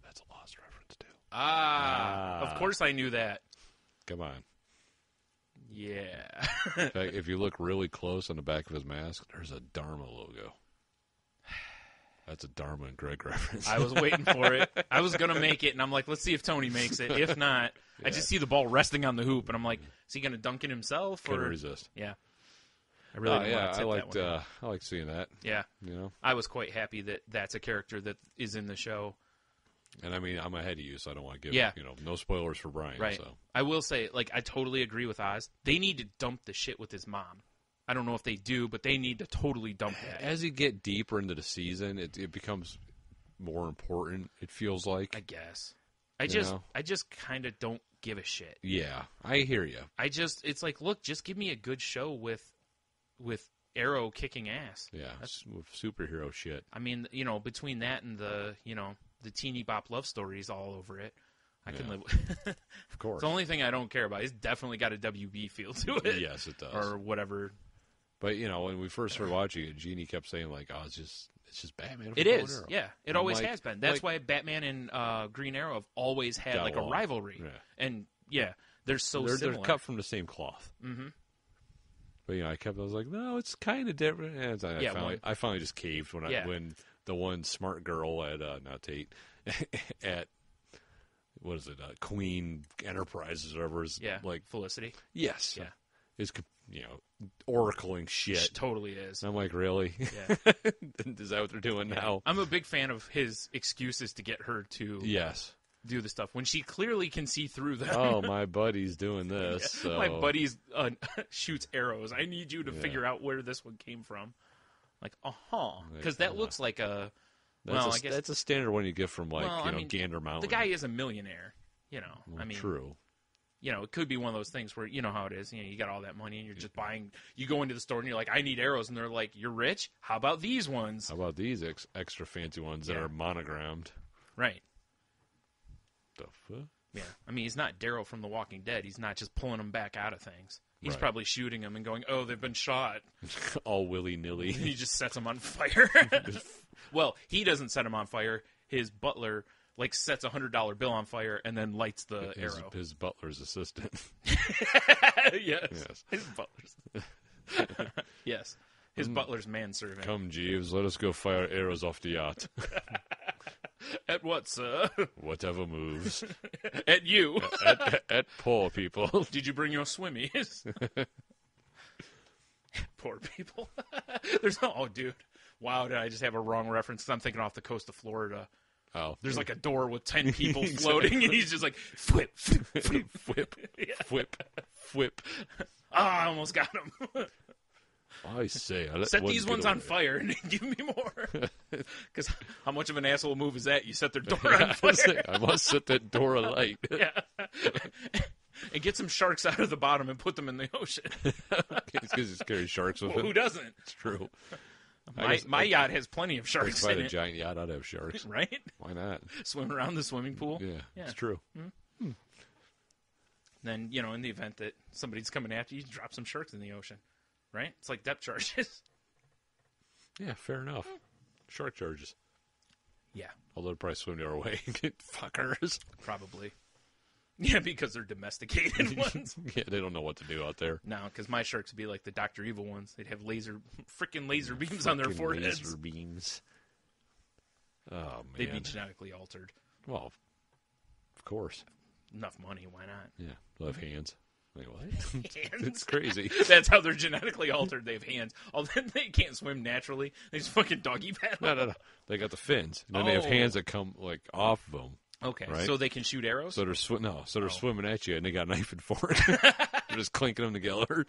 That's a Lost reference too. Of course I knew that. Come on. Yeah. In fact, if you look really close on the back of his mask, there's a Dharma logo. That's a Dharma and Greg reference. I was waiting for it. I was going to make it, and I'm like, let's see if Tony makes it. If not, I just see the ball resting on the hoop, and I'm like, is he going to dunk it himself? Couldn't resist. Yeah. I really didn't want to tip that one. I like seeing that. Yeah. You know? I was quite happy that that's a character that is in the show. And I mean, I'm ahead of you, so I don't want to give, no spoilers for Brian. Right. So. I will say, I totally agree with Oz. They need to dump the shit with his mom. I don't know if they do, but they need to totally dump that. As you get deeper into the season, it becomes more important, it feels like. I guess. I just kind of don't give a shit. Yeah, I hear you. It's like, look, just give me a good show with Arrow kicking ass. Yeah, that's with superhero shit. I mean, between that and the teeny bop love stories all over it, I can live with. Of course. It's the only thing I don't care about. It's definitely got a WB feel to it. Yes, it does. Or whatever. But, when we first started watching it, Jeannie kept saying, it's just Batman. It is, yeah. It always has been. That's why Batman and Green Arrow have always had, a rivalry. Yeah. And, they're similar. They're cut from the same cloth. Mm-hmm. But, I was like, no, it's kind of different. And I finally just caved when the one smart girl at, not Tate, at, what is it, Queen Enterprises or whatever. Like Felicity? Yes. Yeah. Is, oracling shit. She totally is. And I'm like, really? Yeah. Is that what they're doing now? I'm a big fan of his excuses to get her to do the stuff when she clearly can see through them. Oh, my buddy's doing this. So. My buddy's shoots arrows. I need you to figure out where this one came from. Like, because that looks like a. I guess that's a standard one you get from Gander Mountain. The guy is a millionaire. True. It could be one of those things where, how it is. You got all that money and you're just buying. You go into the store and you're like, I need arrows. And they're like, you're rich? How about these ones? How about these extra fancy ones that are monogrammed? Right. The fuck? Yeah, I mean, he's not Daryl from The Walking Dead. He's not just pulling them back out of things. He's probably shooting them and going, "Oh, they've been shot." All willy-nilly. And he just sets them on fire. Well, he doesn't set them on fire. His butler sets $100 bill on fire and then lights the arrow. His butler's assistant. Yes. His butler's. Yes. His butler's manservant. Come, Jeeves, let us go fire arrows off the yacht. At what, sir? Whatever moves. At you. At poor people. Did you bring your swimmies? Poor people. Oh, dude. Wow, did I just have a wrong reference? I'm thinking off the coast of Florida. Oh. There's a door with 10 people floating, and he's just like, flip, flip, flip, whip, whip. I almost got him. I say, set these ones on fire and give me more. Because how much of an asshole move is that? You set their door on fire. I must set that door alight. Yeah. And get some sharks out of the bottom and put them in the ocean. It's because he's carrying sharks with him. Who doesn't? It's true. My yacht has plenty of sharks if I had in a it. giant yacht, I'd have sharks. Right? Why not? Swim around the swimming pool. Yeah, it's true. Mm-hmm. Then, in the event that somebody's coming after you, drop some sharks in the ocean. Right? It's like depth charges. Yeah, fair enough. Shark charges. Yeah. Although they'll probably swim their way. Fuckers. Probably. Yeah, because they're domesticated ones. Yeah, they don't know what to do out there. No, because my sharks would be like the Dr. Evil ones. They'd have freaking laser beams on their foreheads. Laser beams. Oh, man. They'd be genetically altered. Well, of course. Enough money, why not? Yeah, they'll have hands. Like, what? Hands? It's crazy. That's how they're genetically altered. They have hands. Although they can't swim naturally. They just fucking doggy paddle. No. They got the fins. And then they have hands that come, off of them. Okay, right? So they can shoot arrows? So they're swimming at you, and they got a knife and fork. They're just clinking them together.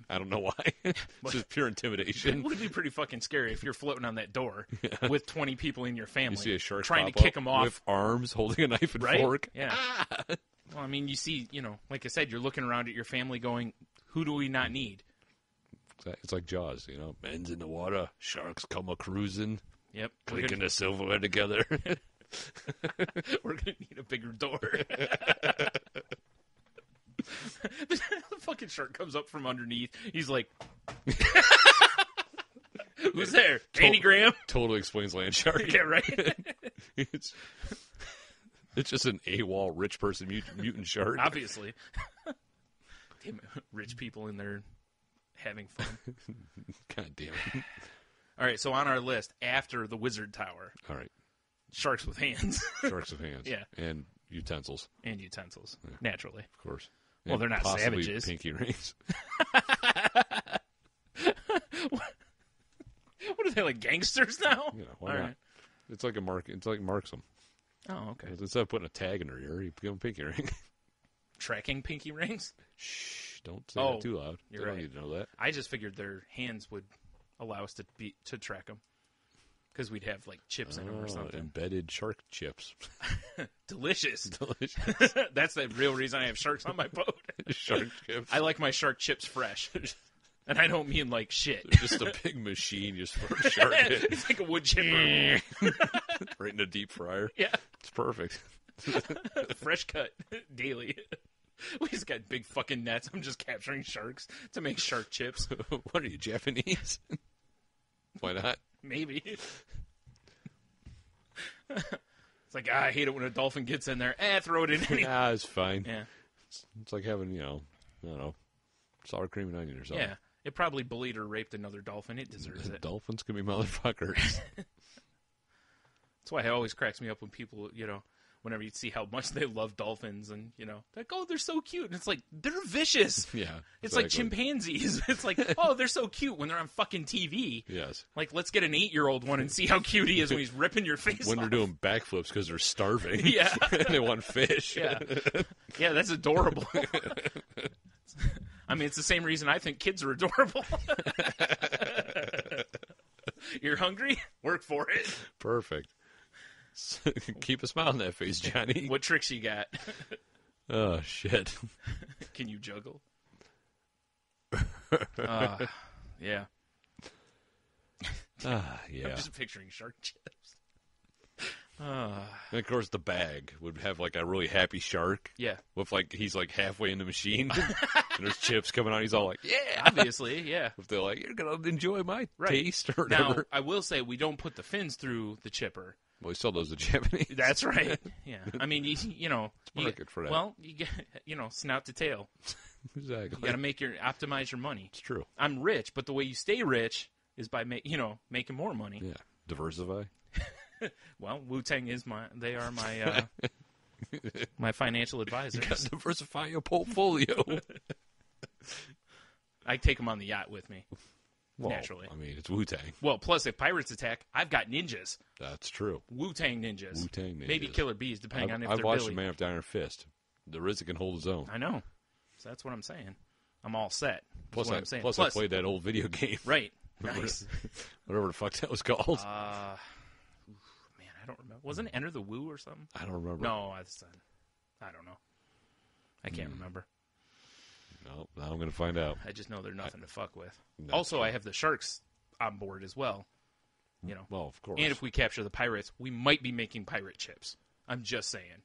I don't know why. It's just pure intimidation. It would be pretty fucking scary if you're floating on that door with 20 people in your family. You see a shark trying to pop kick them off with arms, holding a knife and right? fork. Yeah. Well, I mean, you see, like I said, you're looking around at your family going, who do we not need? It's like Jaws, Men's in the water, sharks come a-cruising. Yep. Clicking the silverware together. We're going to need a bigger door. The fucking shark comes up from underneath. He's like, who's there? Andy Graham? Totally explains land shark. Yeah, right? It's just an AWOL rich person mutant shark. Obviously. Damn it, rich people in there having fun. God damn it. All right, so on our list, after the Wizard Tower. All right. Sharks with hands. Sharks with hands. Yeah. And utensils. And utensils, naturally. Of course. Well, and they're not possibly savages. Pinky rings. What are they, like gangsters now? Yeah, why not? Right. It's like It's like Marksum. Oh, okay. Instead of putting a tag in her ear, you give them a pinky ring. Tracking pinky rings? Shh! Don't say that too loud. You're they right. don't need to know that. I just figured their hands would allow us to track them because we'd have like chips in them or something. Embedded shark chips. Delicious. Delicious. That's the real reason I have sharks on my boat. Shark chips. I like my shark chips fresh. And I don't mean like shit. They're just a big machine just for a shark hit. It's like a wood chipper. Right in a deep fryer. Yeah. It's perfect. Fresh cut daily. We just got big fucking nets. I'm just capturing sharks to make shark chips. What are you, Japanese? Why not? Maybe. It's like, I hate it when a dolphin gets in there. Throw it in anyway. It's fine. Yeah. It's like having, I don't know, sour cream and onion or something. Yeah. It probably bullied or raped another dolphin. It deserves it. Dolphins can be motherfuckers. That's why it always cracks me up when people, whenever you see how much they love dolphins and, like, oh, they're so cute. And it's like, they're vicious. Yeah. It's like chimpanzees. It's like, oh, they're so cute when they're on fucking TV. Yes. Like, let's get an 8-year-old one and see how cute he is when he's ripping your face when off. they're doing backflips because they're starving. Yeah. And they want fish. Yeah. Yeah, that's adorable. I mean, it's the same reason I think kids are adorable. You're hungry? Work for it. Perfect. Keep a smile on that face, Johnny. What tricks you got? Oh, shit. Can you juggle? Yeah. Yeah. I'm just picturing shark chips. And of course, the bag would have like a really happy shark. Yeah. With like he's like halfway in the machine, and there's chips coming out. He's all like, "Yeah." Obviously, yeah. If they're like, "You're gonna enjoy my Right. taste," or whatever. Now, I will say we don't put the fins through the chipper. Well, we sell those at Japanese. That's right. Yeah. I mean, you know, market for that. Well, you get, snout to tail. Exactly. You got to optimize your money. It's true. I'm rich, but the way you stay rich is by making more money. Yeah. Diversify. Well, Wu-Tang is they are my my financial advisors. You got to diversify your portfolio. I take them on the yacht with me. Well, naturally. I mean, it's Wu-Tang. Well, plus if pirates attack, I've got ninjas. That's true. Wu-Tang ninjas. Wu-Tang ninjas. Maybe killer bees, depending on if I've they're watched Billy. a man with Iron Fist. The RZA can hold his own. I know. So that's what I'm saying. I'm all set. Plus, what I'm saying. I played that old video game. Right. Nice. Whatever the fuck that was called. Man, I don't remember. Wasn't it Enter the Woo or something? I don't remember. No, I don't know. I can't remember. No, now I'm going to find out. I just know they're nothing to fuck with. That's Also, true. I have the sharks on board as well. Well, of course. And if we capture the pirates, we might be making pirate chips. I'm just saying.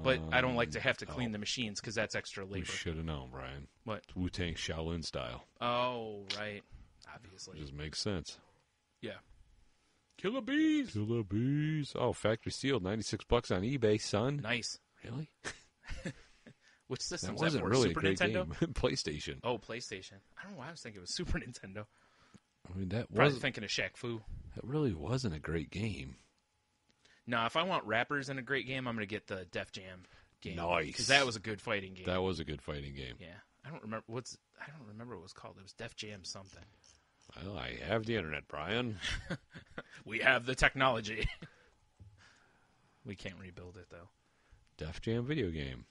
But I don't like to have to clean the machines because that's extra we labor. should have known, Brian. What? Wu-Tang Shaolin style. Oh, right. Obviously. Just makes sense. Yeah. Killer bees. Killer bees. Oh, factory sealed. $96 on eBay, son. Nice. Really? Which system That was that wasn't for? really Super a great Nintendo? game. PlayStation. Oh, PlayStation. I don't know why I was thinking it was Super Nintendo. I mean, that Probably was thinking of Shaq Fu. that really wasn't a great game. Nah, if I want rappers in a great game, I'm going to get the Def Jam game. Nice. Because that was a good fighting game. That was a good fighting game. Yeah. I don't remember what it was called. It was Def Jam something. Well, I have the internet, Brian. We have the technology. We can't rebuild it, though. Def Jam video game.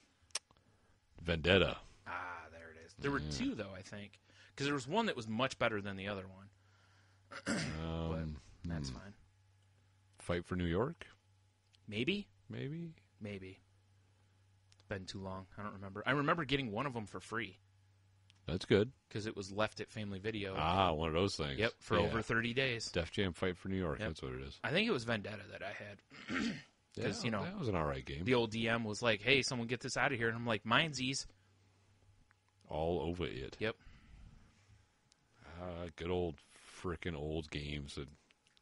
Vendetta. Ah, there it is. There were two, though, I think. Because there was one that was much better than the other one. But that's fine. Fight for New York? Maybe? Maybe? Maybe. It's been too long. I don't remember. I remember getting one of them for free. That's good. Because it was left at Family Video. Ah, one of those things. Yep, for over 30 days. Def Jam Fight for New York. Yep. That's what it is. I think it was Vendetta that I had. Because, that was an all right game. The old DM was like, hey, someone get this out of here. And I'm like, mine's ease. All over it. Yep. Good old frickin' old games.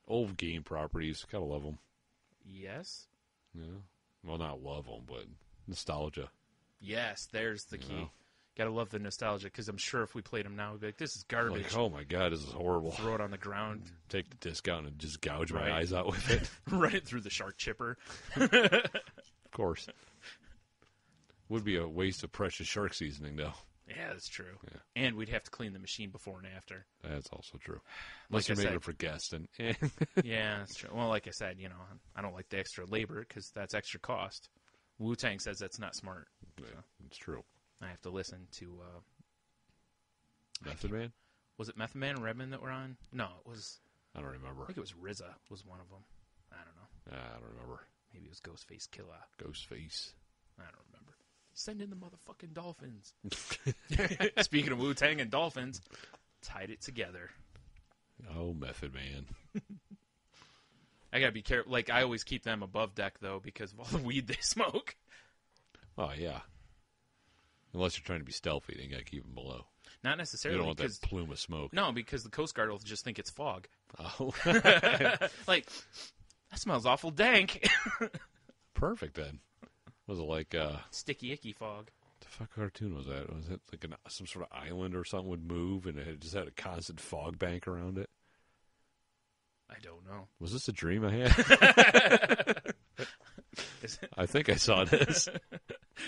Old game properties. Gotta love them. Yes. Yeah. Well, not love them, but nostalgia. Yes, there's the key. know? Gotta love the nostalgia, because I'm sure if we played them now, we'd be like, this is garbage. Like, oh my god, this is horrible. Throw it on the ground. Take the disc out and just gouge Right. my eyes out with it. Run it through the shark chipper. Of course. Would be a waste of precious shark seasoning, though. Yeah, that's true. Yeah. And we'd have to clean the machine before and after. That's also true. Like Unless you're I making said- it for guests. And Yeah, that's true. Well, like I said, I don't like the extra labor because that's extra cost. Wu-Tang says that's not smart. yeah, it's true. I have to listen to, Method Man? was it Method Man and Redman that were on? No, it was, I don't remember. I think it was RZA was one of them. I don't know. I don't remember. Maybe it was Ghostface Killer. Ghostface. I don't remember. Send in the motherfucking dolphins. Speaking of Wu-Tang and dolphins, tied it together. Oh, Method Man. I gotta be careful. Like, I always keep them above deck, though, because of all the weed they smoke. Oh, yeah. Unless you're trying to be stealthy, then you gotta keep them below. Not You necessarily. don't want because, that plume of smoke. No, because the Coast Guard will just think it's fog. Oh. Like, that smells awful dank. Perfect, then. Was it like, Sticky, icky fog. the fuck cartoon was that? Was it like some sort of island or something would move and it just had a constant fog bank around it? I don't know. Was this a dream I had? Is it, I think I saw this.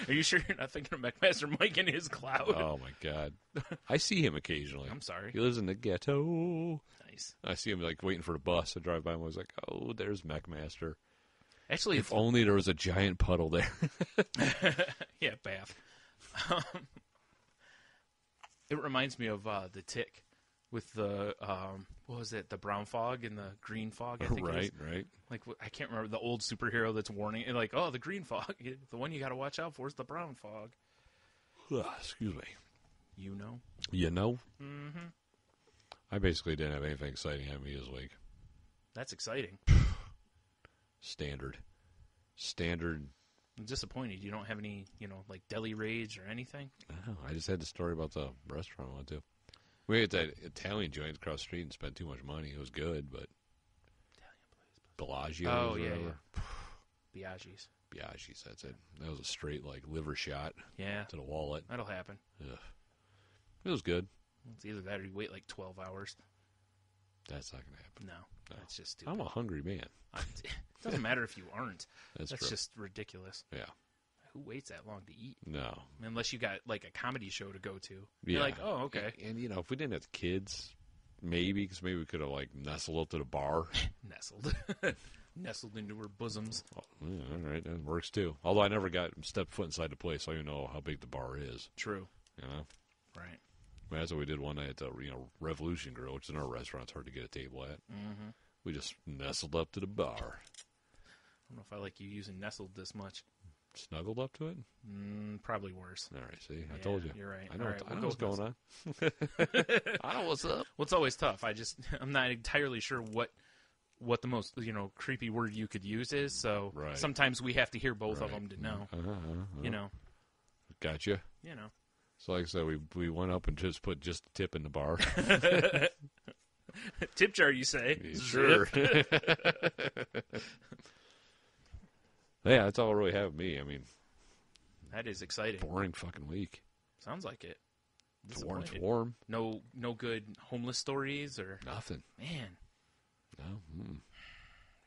are you sure you're not thinking of McMaster Mike in his cloud? Oh, my God. I see him occasionally. I'm sorry. He lives in the ghetto. Nice. I see him, like, waiting for the bus. I drive by him. I was like, oh, there's McMaster. Actually, If only there was a giant puddle there. yeah, bath. It reminds me of The Tick with the, what was it, the brown fog and the green fog, I think it is. Right. Like, I can't remember the old superhero that's warning, like, oh, the green fog. The one you got to watch out for is the brown fog. Excuse me. You know? You know? Mm-hmm. I basically didn't have anything exciting happen to me this week. That's exciting. Standard. standard. I'm disappointed you don't have any, like deli raids or anything. Oh, I just had the story about the restaurant I went to. We ate that Italian joint across the street and spent too much money. It was good, but Bellagio. Oh, or yeah, whatever. Biaggi's. Biaggi's, that's it. That was a straight like liver shot. Yeah. To the wallet. That'll happen. Ugh. It was good. It's either that or you wait like 12 hours. That's not going to happen. No, that's just stupid. I'm a hungry man. It doesn't matter if you aren't. That's true. just ridiculous. Yeah. Who waits that long to eat? No. Unless you got like a comedy show to go to. Yeah. You're like, oh, okay. And if we didn't have kids, maybe, because maybe we could have like nestled up to the bar. Nestled into her bosoms. Oh, yeah, all right, that works too. Although I never got stepped foot inside the place, so I don't even know how big the bar is. True. Right. Well, that's what we did one night at the Revolution Grill, which is in our restaurant. It's hard to get a table at. Mm-hmm. We just nestled up to the bar. I don't know if I like you using nestled this much. Snuggled up to it? Probably worse. All right, see? I told you. You're right. I know, Right, I know what's going on. I know what's up. Well, it's always tough. I'm not entirely sure what the most, creepy word you could use is, so sometimes we have to hear both of them to know. Gotcha. So like I said, we went up and just put just a tip in the bar. Tip jar, you say? Sure. Yeah, that's all really happened to me. I mean, that is exciting. Boring fucking week. Sounds like it. It's warm. No good homeless stories or nothing. Man. No.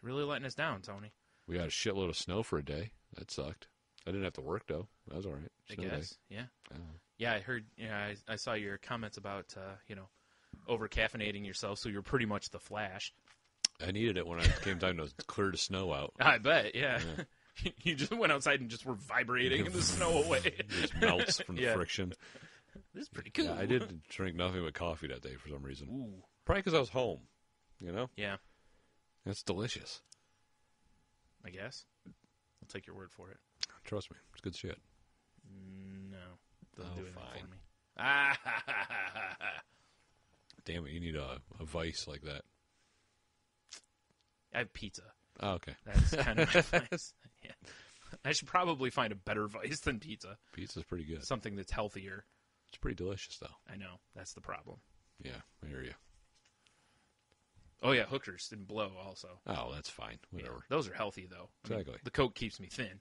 Really letting us down, Tony. We got a shitload of snow for a day. That sucked. I didn't have to work though. That was all right. I guess. Day. Yeah. Yeah, I heard. I saw your comments about over caffeinating yourself, so you're pretty much the Flash. I needed it when it came time to clear the snow out. I bet. Yeah. You just went outside and just were vibrating and the snow away. It just melts from the friction. This is pretty cool. Yeah, I did drink nothing but coffee that day for some reason. Ooh. Probably because I was home. Yeah. That's delicious. I guess. I'll take your word for it. Trust me. It's good shit. No. Doesn't do anything fine. for me. Damn it, you need a vice like that. I have pizza. Oh, okay. That's kind of my vice. Yeah. I should probably find a better vice than pizza. Pizza's pretty good. Something that's healthier. It's pretty delicious, though. I know. That's the problem. Yeah, I hear you. Oh, yeah, hookers and blow also. Oh, that's fine. Whatever. Yeah, those are healthy, though. Exactly. The Coke keeps me thin.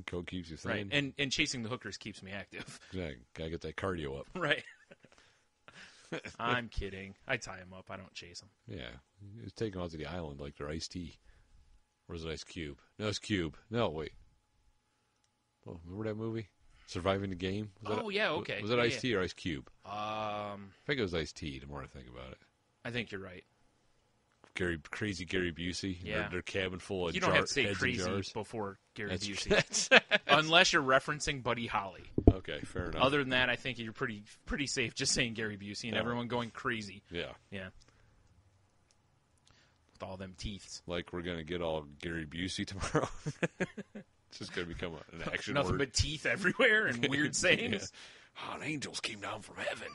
Coke keeps you thin. Right, and chasing the hookers keeps me active. Yeah, gotta get that cardio up. Right. I'm kidding. I tie them up. I don't chase them. Yeah. He's taking them out to the island like they're iced tea. Or is it Ice Cube? No, it's Cube. No, wait. Oh, remember that movie? Surviving the Game? Yeah, okay. Was it Ice Tea or Ice Cube? I think it was Ice Tea, the more I think about it. I think you're right. Crazy Gary Busey. Yeah. Their cabin full of You don't have to say heads crazy and jars. before Gary Busey. Unless you're referencing Buddy Holly. Okay, fair enough. Other than that, I think you're pretty safe just saying Gary Busey and everyone going crazy. Yeah. Yeah. With all them teeths. Like we're going to get all Gary Busey tomorrow. It's just going to become an action Nothing word. but teeth everywhere and weird sayings. Oh, the angels came down from heaven.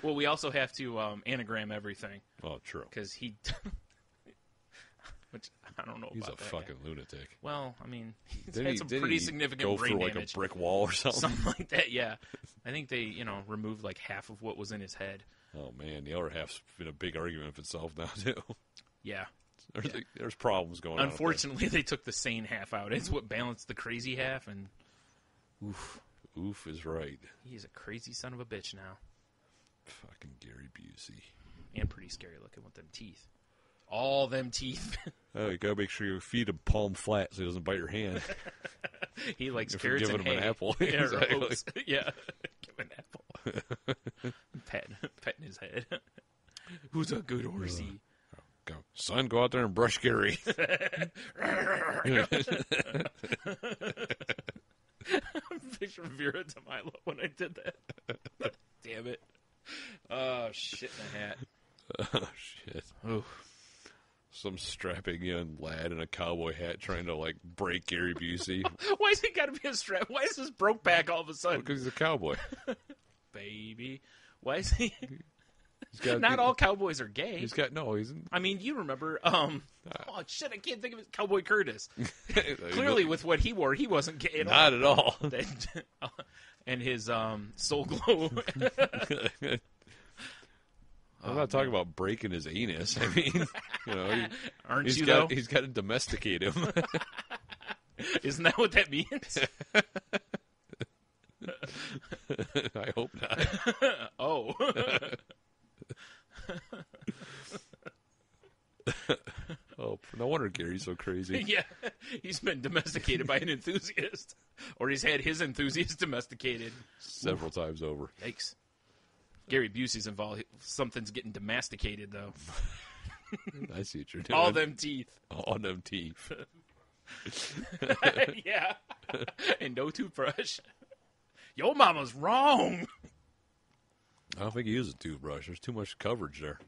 Well, we also have to anagram everything. Oh, true. Because he... Which, I don't know He's about a that fucking guy. lunatic. Well, I mean, he's Didn't had some pretty significant go brain for like damage. a brick wall or something? Something like that, yeah. I think they, removed like half of what was in his head. Oh, man. The other half's been a big argument of itself now, too. Yeah. There's problems going on. Unfortunately, they took the sane half out. It's what balanced the crazy half, and oof. Oof is right. He's a crazy son of a bitch now. Fucking Gary Busey. And pretty scary looking with them teeth. All them teeth. Oh, you gotta make sure your feet are palm flat so he doesn't bite your hand. He likes if carrots you're and giving him hay. an apple. Yeah, Exactly. oats. Yeah. Give him an apple. Petting his head. Who's a good horsey? Go, son, go out there and brush Gary. Picture Vera DeMilo when I did that. Damn it. Oh, shit in a hat. Oh, shit. Ooh. Some strapping young lad in a cowboy hat trying to, like, break Gary Busey. Why is he got to be a strap? Why is this broke back all of a sudden? Because he's a cowboy. Baby. Why is he... He's got Not all cowboys are gay. He's got... No, he's... I mean, you remember... Oh, shit, I can't think of it. Cowboy Curtis. Clearly, with what he wore, he wasn't gay at all. Not at all. And his Soul Glow. I'm not talking about breaking his anus. I mean, Aren't you, though? He's got to domesticate him. Isn't that what that means? I hope not. Oh. Oh, no wonder Gary's so crazy. Yeah, he's been domesticated by an enthusiast. Or he's had his enthusiast domesticated. Several times over. Yikes. Gary Busey's involved. Something's getting domesticated, though. I see what you're doing. All them teeth. All them teeth. Yeah. And no toothbrush. Your mama's wrong. I don't think he uses a toothbrush. There's too much coverage there.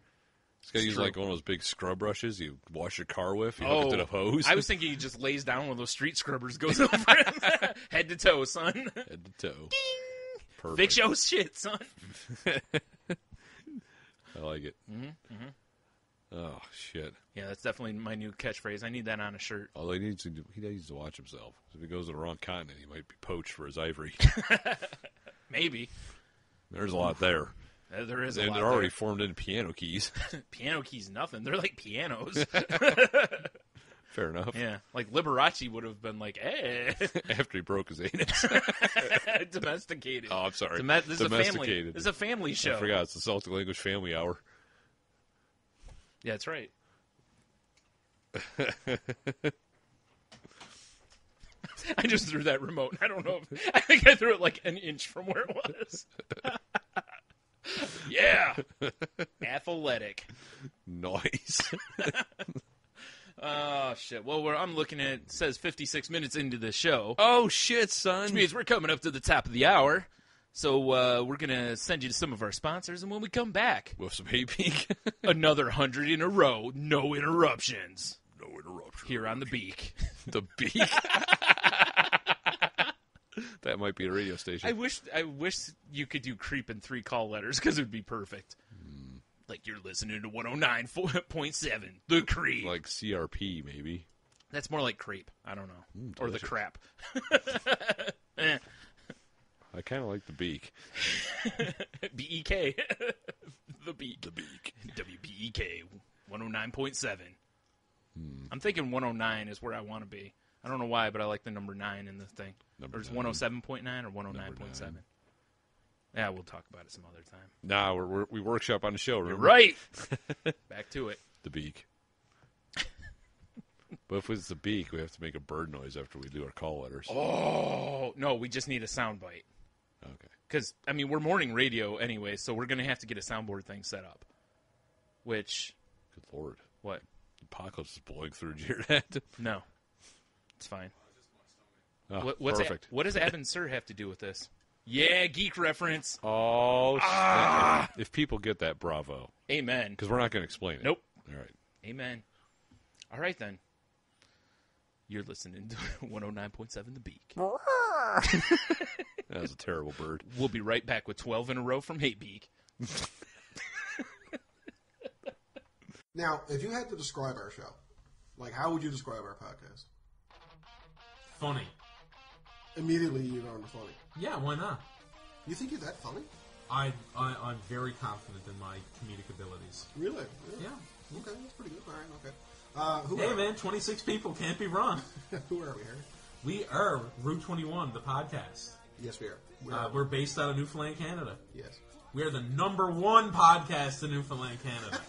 He's got to use like one of those big scrub brushes you wash your car with. You hook it to the hose. I was thinking he just lays down one of those street scrubbers, goes over him. Head to toe, son. Head to toe. Ding! Perfect. Fix your shit, son. I like it. Mm-hmm. Oh, shit. Yeah, that's definitely my new catchphrase. I need that on a shirt. All he needs to do, he needs to watch himself. If he goes to the wrong continent, he might be poached for his ivory. Maybe. There's a lot there. There is a lot and they're already formed into piano keys. Piano keys, nothing. They're like pianos. Fair enough. Yeah, like Liberace would have been like, "Hey," after he broke his anus. Domesticated. Oh, I'm sorry. This is a family. This is a family show. I forgot. It's the Celtic Language Family Hour. Yeah, that's right. I just threw that remote. I don't know. I think I threw it like an inch from where it was. Yeah. Athletic. Nice. Oh, shit. Well, I'm looking at, it says 56 minutes into the show. Oh, shit, son. Which means we're coming up to the top of the hour. So we're going to send you to some of our sponsors, and when we come back... With some hay peak. Another 100 in a row. No interruptions. No interruptions. Here on The Beak. The Beak? That might be a radio station. I wish you could do creep in 3 call letters, because it would be perfect. Like you're listening to 109.7, The Creep. Like CRP, maybe. That's more like creep. I don't know. Or the crap. I kind of like the Beak. B-E-K. The Beak. The Beak. WBEK 109.7. I'm thinking 109 is where I want to be. I don't know why, but I like the number 9 in the thing. Or it's 107.9 or 109.7. Yeah, we'll talk about it some other time. Nah, we workshop on the show, remember? You're right. Back to it. The Beak. But if it's the Beak, we have to make a bird noise after we do our call letters. Oh, no, we just need a soundbite. Okay. Because, I mean, we're morning radio anyway, so we're going to have to get a soundboard thing set up. Which... Good Lord. What? The apocalypse is blowing through. Did you hear that? No. It's fine. Oh, perfect. What does Abin Sur have to do with this? Yeah, geek reference. Oh, if people get that, bravo. Amen. Because we're not going to explain it. Nope. All right. Amen. All right, then. You're listening to 109.7 The Beak. That was a terrible bird. We'll be right back with 12 in a row from Hate Beak. Now, if you had to describe our show, like, how would you describe our podcast? Funny. Immediately, you know I'm funny. Yeah, why not? You think you're that funny? I'm very confident in my comedic abilities. Really? Yeah. Okay, that's pretty good. All right, okay. Hey, man, 26 people can't be wrong. Who are we here? We are Route 21, the podcast. Yes, we are. We're based out of Newfoundland, Canada. Yes. We are the #1 podcast in Newfoundland, Canada.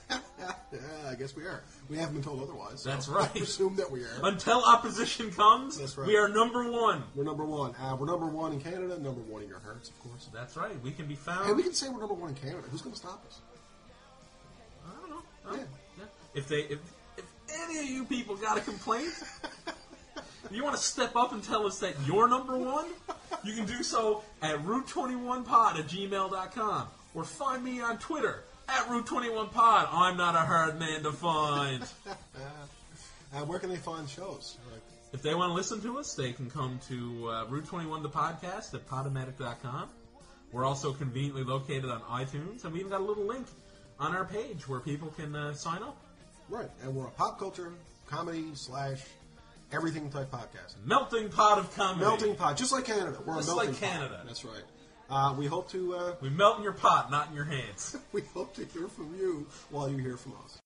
Yeah, I guess we are. We haven't been told otherwise. So That's right. I presume that we are. Until opposition comes, That's right. we are #1. We're #1. We're #1 in Canada, #1 in your hearts, of course. That's right. We can be found. Hey, we can say we're #1 in Canada. Who's going to stop us? I don't know. Yeah. If any of you people got a complaint, you want to step up and tell us that you're #1, you can do so at route21pod@gmail.com or find me on Twitter at route21pod. I'm not a hard man to find. Where can they find shows? If they want to listen to us, they can come to Route 21 the podcast at podomatic.com. We're also conveniently located on iTunes, and we even got a little link on our page where people can sign up. Right, and we're a pop culture comedy / everything type podcast. Melting pot of comedy. Melting pot, just like Canada. We're just a melting like Canada. Pot. That's right. We hope to... we melt in your pot, not in your hands. We hope to hear from you while you hear from us.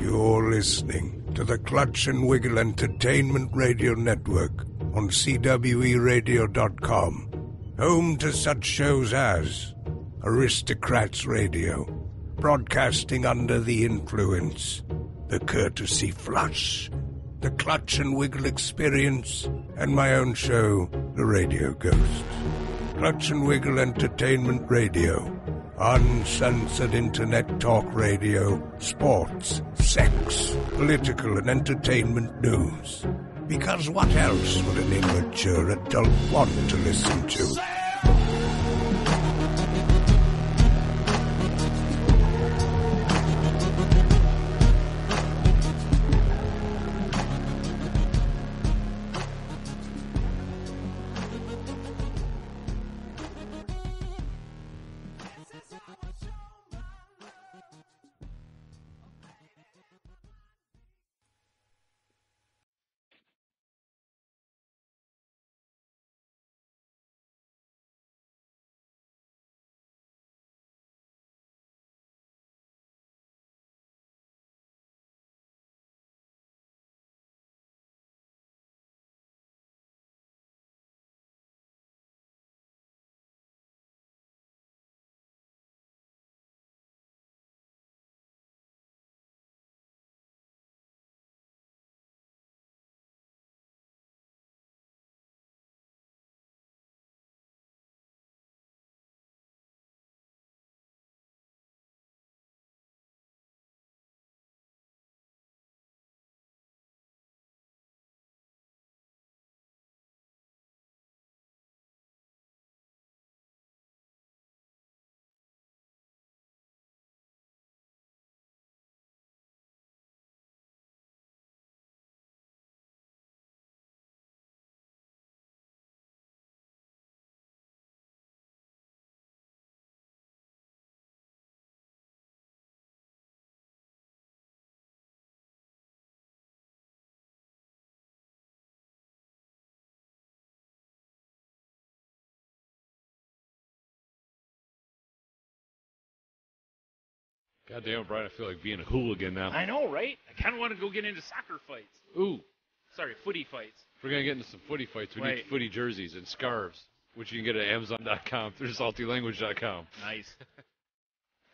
You're listening to the Clutch and Wiggle Entertainment Radio Network on CWERadio.com. Home to such shows as Aristocrats Radio, Broadcasting Under the Influence, The Courtesy Flush, The Clutch and Wiggle Experience, and my own show, The Radio Ghosts. Clutch and Wiggle Entertainment Radio, uncensored internet talk radio, sports, sex, political and entertainment news. Because what else would an immature adult want to listen to? God damn it, Brian, I feel like being a hooligan now. I know, right? I kind of want to go get into soccer fights. Ooh. Sorry, footy fights. If we're going to get into some footy fights, we need footy jerseys and scarves, which you can get at Amazon.com through SaltyLanguage.com. Nice.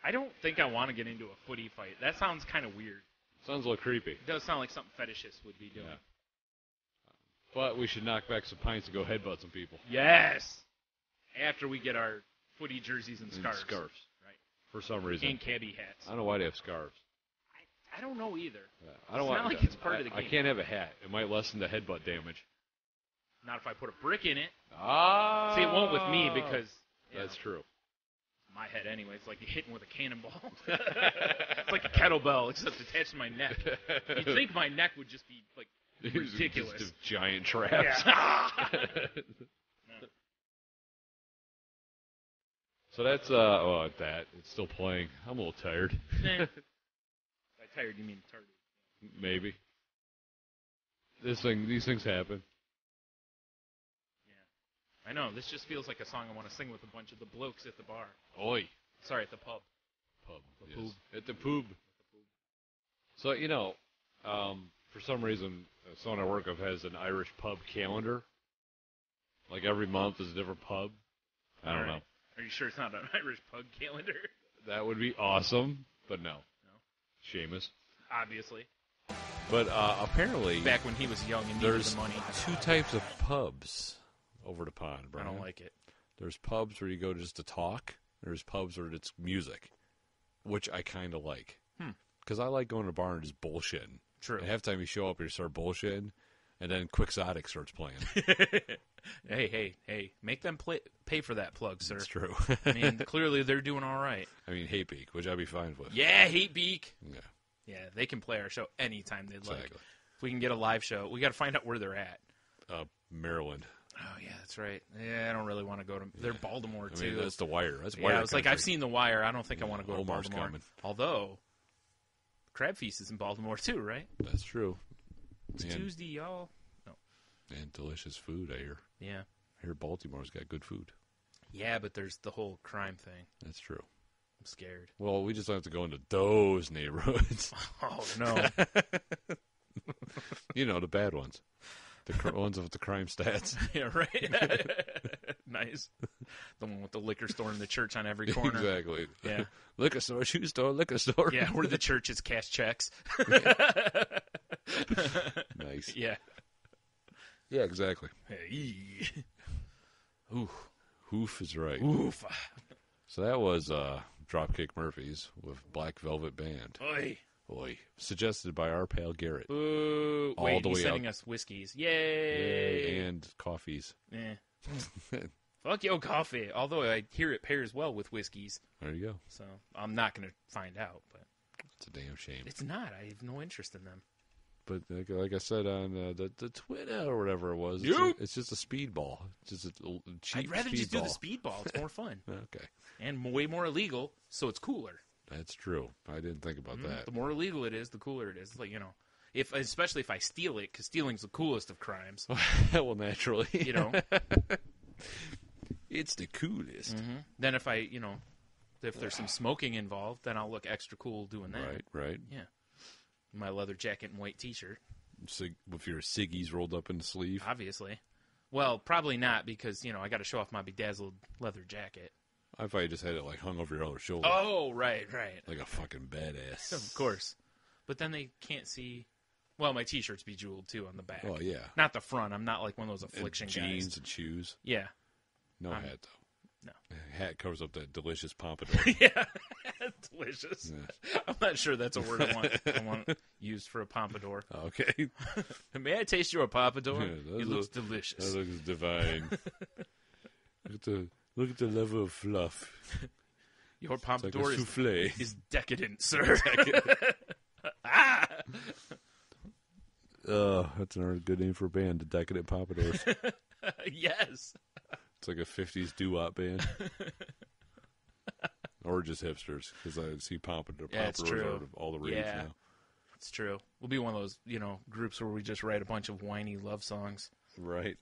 I don't think I want to get into a footy fight. That sounds kind of weird. Sounds a little creepy. It does sound like something fetishists would be doing. Yeah. But we should knock back some pints and go headbutt some people. Yes! After we get our footy jerseys and scarves. Scarves. Right. For some reason. And cabbie hats. I don't know why they have scarves. I don't know either. Yeah, I don't it's want, not like it's part of the game. I can't have a hat. It might lessen the headbutt damage. Not if I put a brick in it. Ah. See, it won't with me because... That's true. My head anyway. It's like hitting with a cannonball. It's like a kettlebell, except attached to my neck. You'd think my neck would just be, like, ridiculous. Just giant traps. Yeah. So that's, that. It's still playing. I'm a little tired. By tired, you mean tardy. Maybe. These things happen. Yeah. I know. This just feels like a song I want to sing with a bunch of the blokes at the bar. Oi. Sorry, at the pub. Yes. At the poob. So, for some reason, someone I work with has an Irish pub calendar. Like every month is a different pub. I don't know. Are you sure it's not an Irish pub calendar? That would be awesome, but no. Seamus. Obviously. But apparently... Back when he was young and needed the money. There's two types of pubs over the pond, Brian. I don't like it. There's pubs where you go just to talk. There's pubs where it's music, which I kind of like. Because I like going to a bar and just bullshitting. True. And half the time you show up and you start bullshitting, and then Quixotic starts playing. Hey, make them pay for that plug, sir. That's true. I mean, clearly they're doing all right. I mean, Hate Beak, which I'd be fine with. Yeah, Hate Beak. Yeah. Yeah, they can play our show anytime they'd like. Exactly. If we can get a live show, we got to find out where they're at. Maryland. Oh, yeah, that's right. Yeah, I don't really want to go to... They're Baltimore, too. I mean, that's The Wire. That's Wire I was country. like, I've seen The Wire. I don't think I want to go to Omar's Baltimore. coming. Although, Crab Feast is in Baltimore too, right? That's true. It's Tuesday, y'all. No. And delicious food, I hear. Yeah. I hear Baltimore's got good food. Yeah, but there's the whole crime thing. That's true. I'm scared. Well, we just don't have to go into those neighborhoods. Oh, no. You know, the bad ones. The ones with the crime stats. Yeah, right? Nice. The one with the liquor store and the church on every corner. Exactly. Yeah. Liquor store, shoe store, liquor store. Yeah, where the churches cash checks. Nice. Yeah. Yeah, exactly. Hey. Ooh. Hoof is right. Oof. So that was Dropkick Murphys with Black Velvet Band. Oi. Oi. Suggested by our pal Garrett. Ooh. All Wait, the he's way sending out. us whiskeys. Yay. And coffees. Eh. Fuck yo coffee. Although I hear it pairs well with whiskeys. There you go. So I'm not going to find out. But It's a damn shame. it's not. I have no interest in them. But like I said on the Twitter or whatever it was, Yep. it's just a speedball. It's just a cheap I'd rather just do the speedball. speedball. It's more fun. Okay. And way more illegal, so it's cooler. That's true. I didn't think about that. The more illegal it is, the cooler it is. It's like, especially if I steal it, because stealing's the coolest of crimes. Well, naturally. You know? It's the coolest. Then if if there's some smoking involved, then I'll look extra cool doing that. Right. Yeah. My leather jacket and white t-shirt. With your ciggies rolled up in the sleeve. Obviously. Well, probably not, because, I got to show off my bedazzled leather jacket. I thought you just had it like hung over your other shoulder. Oh, right. Like a fucking badass. Of course. But then they can't see. Well, my t-shirts be jeweled, too, on the back. Oh, yeah. Not the front. I'm not like one of those affliction And guys. jeans and shoes. Yeah. No hat, though. No. Hat covers up that delicious pompadour. Yeah. Delicious. Yeah. I'm not sure that's a word I want used for a pompadour. Okay. May I taste your pompadour? Yeah, It looks delicious. That looks divine. Look at the level of fluff. Your It's like pompadour a is souffle. decadent, sir. That's another good name for a band, the Decadent Pompadours. Yes. It's like a 50s doo-wop band. Or just hipsters, because I see pompadours are all the rage now. It's true. We'll be one of those, groups where we just write a bunch of whiny love songs. Right.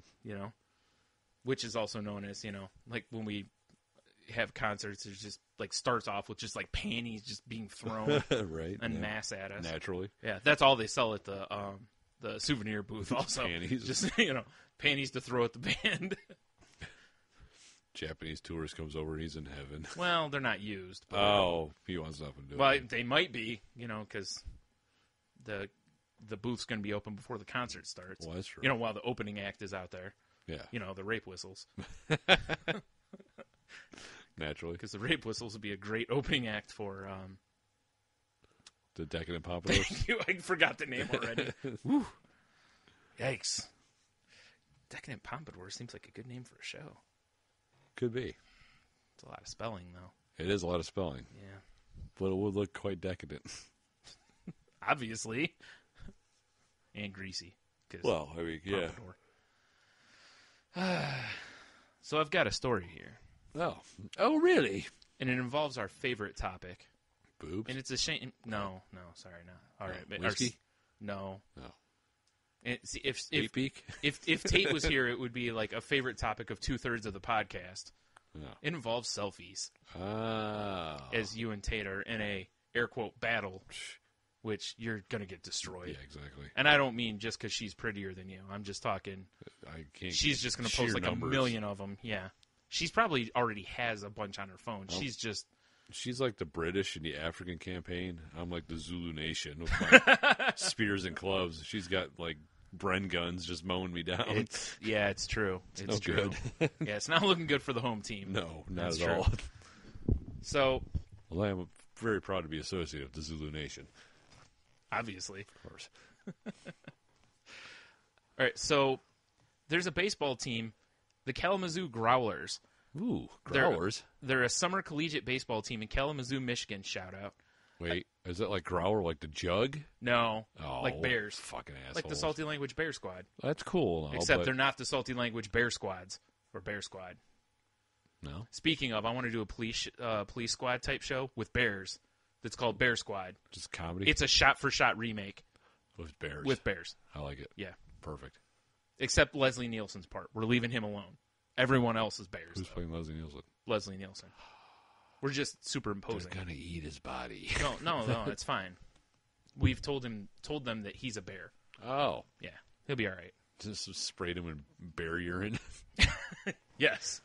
Which is also known as, like when we have concerts, it just like starts off with just like panties just being thrown right. en masse at us. Naturally. Yeah, that's all they sell at the souvenir booth also. Panties. Just, panties to throw at the band. Japanese tourist comes over and he's in heaven. Well, they're not used. But, Oh, he wants nothing to do well, with it. they might be, because the booth's going to be open before the concert starts. Well, that's true. While the opening act is out there. Yeah. The rape whistles. Naturally. Because the rape whistles would be a great opening act for... The Decadent Pompadours. I forgot the name already. Whew. Yikes. Decadent Pompadour seems like a good name for a show. Could be. It's a lot of spelling, though. It is a lot of spelling. Yeah. But it would look quite decadent. Obviously. And greasy. Well, I mean, yeah. So I've got a story here. Oh, really? And it involves our favorite topic. Boobs? And it's a shame. No, sorry, no. All right. Whiskey? No. No. See, Peak? if Tate was here, it would be like a favorite topic of 2/3 of the podcast. No. It involves selfies. Ah. As you and Tate are in a air quote battle, which you're gonna get destroyed. Yeah, exactly. And I don't mean just because she's prettier than you. I'm just talking. I can't. She's just gonna post like numbers. 1 million of them. Yeah. She's probably already has a bunch on her phone. Oh. She's like the British in the African campaign. I'm like the Zulu Nation with my spears and clubs. She's got like Bren guns just mowing me down. It's true. It's no true. good. Yeah, it's not looking good for the home team. No, not That's at true. all. So, well, I am very proud to be associated with the Zulu Nation. Obviously. Of course. All right, so there's a baseball team, the Kalamazoo Growlers. Ooh, Growlers? They're a summer collegiate baseball team in Kalamazoo, Michigan. Shout out. Wait, is that like Growler, like the jug? No, Oh, like Bears. Fucking assholes. Like the Salty Language Bear Squad. That's cool. Except they're not the Salty Language Bear Squads or Bear Squad. No. Speaking of, I want to do a police squad type show with bears. that's called Bear Squad. Just comedy? It's a shot-for-shot remake. With bears. With bears. I like it. Yeah. Perfect. Except Leslie Nielsen's part. We're leaving him alone. Everyone else is bears. Who's playing Leslie Nielsen? Leslie Nielsen. We're just superimposing. They're going to eat his body. No, it's fine. We've told them that he's a bear. Oh. Yeah. He'll be all right. Just sprayed him in bear urine. Yes.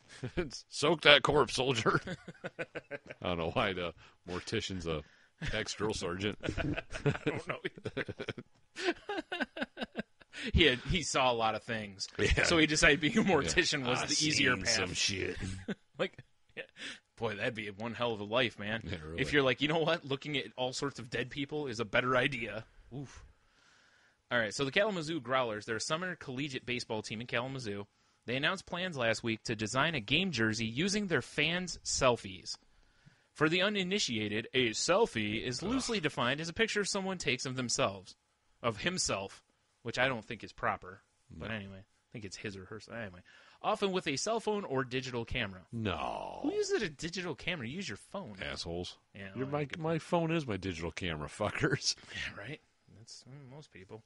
Soak that corpse, soldier. I don't know why the mortician's a ex-drill sergeant. I don't know either. He saw a lot of things. Yeah. So he decided being a mortician was the easier path. Some shit. Like, yeah. Boy, that'd be one hell of a life, man. Yeah, really. If you're like, you know what? Looking at all sorts of dead people is a better idea. Oof. All right, so the Kalamazoo Growlers, they're a summer collegiate baseball team in Kalamazoo. They announced plans last week to design a game jersey using their fans' selfies. For the uninitiated, a selfie is loosely defined as a picture someone takes of themselves, of himself, which I don't think is proper. But anyway, I think it's his or her. Anyway, often with a cell phone or digital camera. No. Who uses a digital camera? Use your phone. Assholes. Yeah, my phone is my digital camera, fuckers. Yeah, right? That's most people.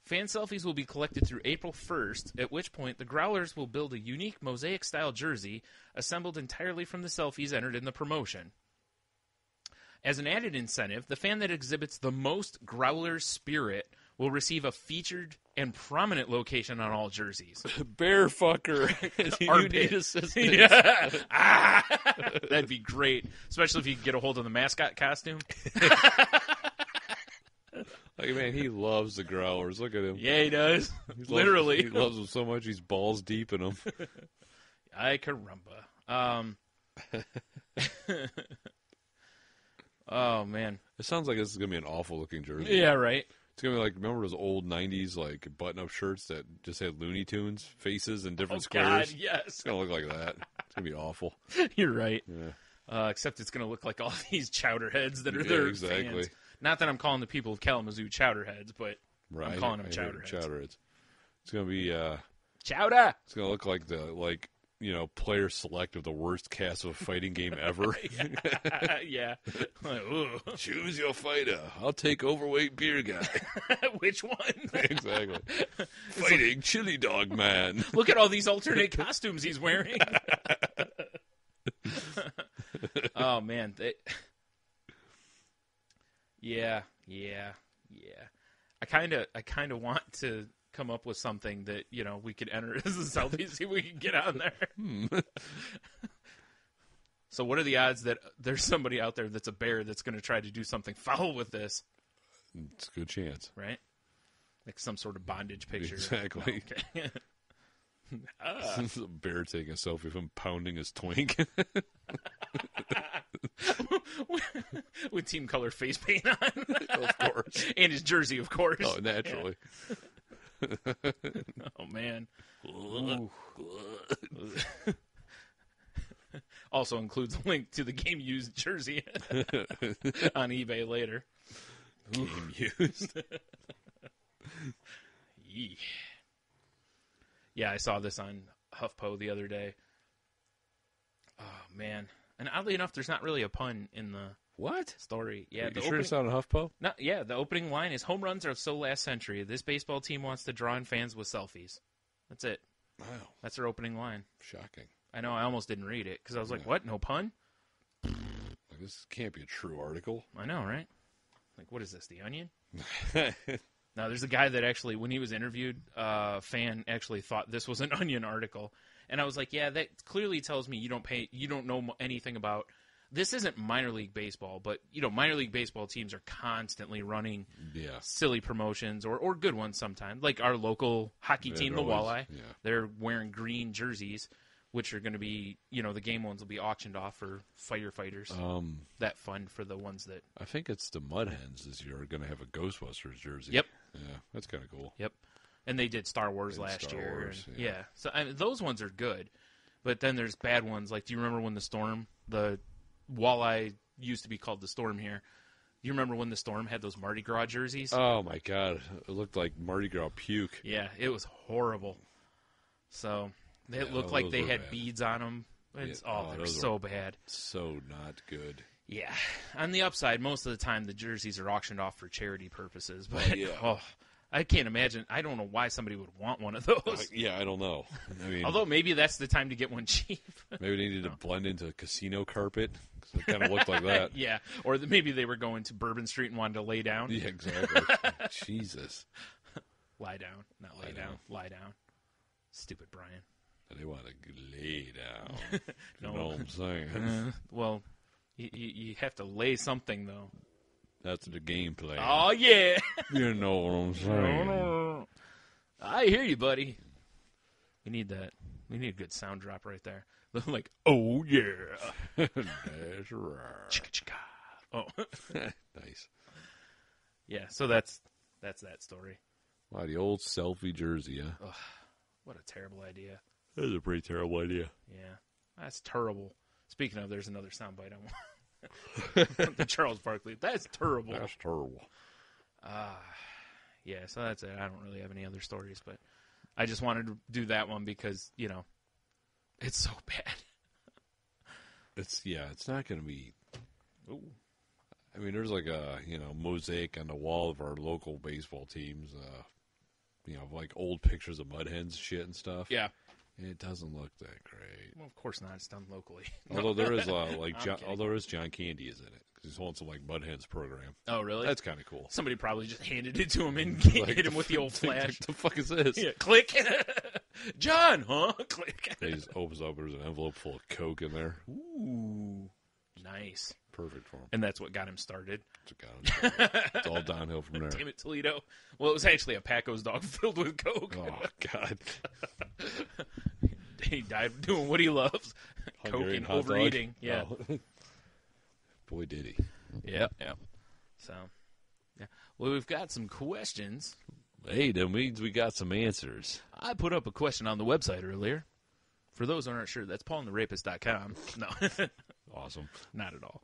Fan selfies will be collected through April 1st, at which point the Growlers will build a unique mosaic-style jersey assembled entirely from the selfies entered in the promotion. As an added incentive, the fan that exhibits the most Growler spirit will receive a featured and prominent location on all jerseys. Bear fucker. You need assistance. Yeah. That'd be great, especially if you could get a hold of the mascot costume. Like, man, he loves the Growlers. Look at him. Yeah, he does. Literally. He loves them so much he's balls deep in them. Ay, caramba. Oh, man. It sounds like this is going to be an awful-looking jersey. Yeah, right. It's going to be like, remember those old 90s, like, button-up shirts that just had Looney Tunes faces and different squares? God, yes. It's going to look like that. It's going to be awful. You're right. Yeah. Except it's going to look like all these chowderheads that are their exactly. fans. Not that I'm calling the people of Kalamazoo chowderheads, but right. I'm calling them I chowderheads. Chowderheads. It's going to be, Chowder! It's going to look like player select of the worst cast of a fighting game ever. Yeah. Like, choose your fighter. I'll take overweight beer guy. Which one? Exactly. Fighting chili dog man. Look at all these alternate costumes he's wearing. Oh, man. Yeah. I kind of want to come up with something that, we could enter as a selfie, see if we can get on there. So what are the odds that there's somebody out there that's a bear that's going to try to do something foul with this? It's a good chance. Right? Like some sort of bondage picture. Exactly. Okay. A bear taking a selfie of him pounding his twink. With team color face paint on. Of course. And his jersey, of course. Oh, naturally. Yeah. Oh, man. Also includes a link to the game used jersey on eBay later. Game used. Yeah, I saw this on HuffPo the other day. Oh, man. And oddly enough, there's not really a pun in the story. Yeah, you sure it's not a HuffPo? Yeah, the opening line is, "Home runs are so last century. This baseball team wants to draw in fans with selfies." That's it. Wow. That's their opening line. Shocking. I know, I almost didn't read it, because I was like, what, no pun? Like, this can't be a true article. I know, right? Like, what is this, The Onion? Now, there's a guy that actually, when he was interviewed, a fan actually thought this was an Onion article. And I was like, yeah, that clearly tells me you don't know anything about, this isn't minor league baseball, but, minor league baseball teams are constantly running silly promotions or good ones sometimes. Like our local hockey team, the Walleye, they're wearing green jerseys, which are going to be, the game ones will be auctioned off for firefighters. That fund for the ones that... I think it's the Mud Hens this year are going to have a Ghostbusters jersey. Yep. Yeah, that's kind of cool. Yep. And they did Star Wars last year. Wars, yeah. So those ones are good. But then there's bad ones. Like, do you remember when the Walleye used to be called the Storm here? You remember when the Storm had those Mardi Gras jerseys? Oh, my God. It looked like Mardi Gras puke. Yeah, it was horrible. So... It looked like they had beads on them. They're so bad. So not good. Yeah. On the upside, most of the time the jerseys are auctioned off for charity purposes. But I can't imagine. I don't know why somebody would want one of those. I don't know. I mean, although maybe that's the time to get one cheap. Maybe they needed to blend into a casino carpet. It kind of looked like that. Yeah. Or maybe they were going to Bourbon Street and wanted to lay down. Yeah, exactly. Jesus. Lie down. Not lay down. Lie down. Stupid Brian. They want to lay down. No. You know what I'm saying? Well, you have to lay something, though. That's the game plan. Oh, yeah. You know what I'm saying. No. I hear you, buddy. We need that. We need a good sound drop right there. Like, oh, yeah. That's right. Chicka-chicka. Oh. Nice. Yeah, so that's that story. Wow, the old selfie jersey, huh? Ugh, what a terrible idea. That is a pretty terrible idea. Yeah, that's terrible. Speaking of, there's another soundbite I want. The Charles Barkley. That's terrible. That's terrible. Yeah, so that's it. I don't really have any other stories, but I just wanted to do that one because, it's so bad. It's not going to be. Ooh. I mean, there's like a mosaic on the wall of our local baseball teams. Like old pictures of mud hens, shit and stuff. Yeah. It doesn't look that great. Well, of course not. It's done locally. Although there is John Candy is in it because he's holding some like mud hens program. Oh, really? That's kind of cool. Somebody probably just handed it to him and hit him with the old flash. What the fuck is this? Yeah, click. John, huh? Click. He just opens up. There's an envelope full of Coke in there. Ooh, nice. Perfect for him. And that's what got him started. It's all downhill from there. Damn it, Toledo. Well, it was actually a Pacos dog filled with Coke. Oh, God. He died doing what he loves. Coke and overeating. Yeah. Oh. Boy, did he. Yeah. So, yeah. Well, we've got some questions. Hey, that means we got some answers. I put up a question on the website earlier. For those who aren't sure, that's paulandtherapist.com. No. Awesome. Not at all.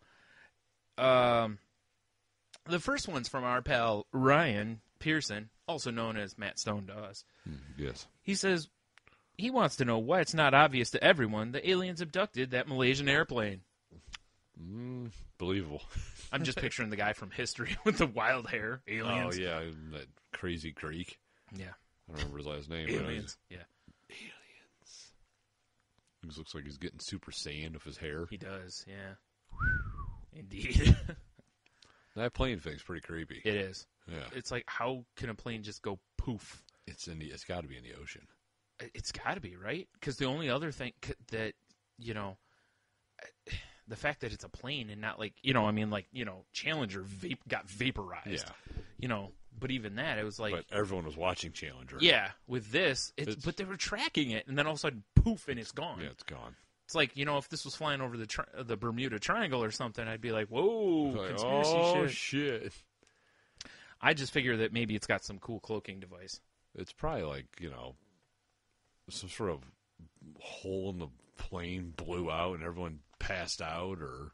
The first one's from our pal Ryan Pearson, also known as Matt Stone to us. Yes. He says he wants to know why it's not obvious to everyone that aliens abducted that Malaysian airplane. Believable. I'm just picturing the guy from History with the wild hair. Aliens. Oh, yeah, that crazy Greek. Yeah. I don't remember his last name. Aliens. Yeah. Aliens. He looks like he's getting Super Saiyan with his hair. He does, yeah. Indeed. That plane thing's pretty creepy. It is. Yeah. It's like, how can a plane just go poof? It's got to be in the ocean. It's got to be, right? Because the only other thing that, the fact that it's a plane and not like, Challenger got vaporized. Yeah. But even that, it was like. But everyone was watching Challenger. Yeah. With this, but they were tracking it, and then all of a sudden, poof, and it's gone. Yeah, it's gone. It's like, if this was flying over the Bermuda Triangle or something, I'd be like, whoa, like, conspiracy shit. I just figure that maybe it's got some cool cloaking device. It's probably like, some sort of hole in the plane blew out and everyone passed out, or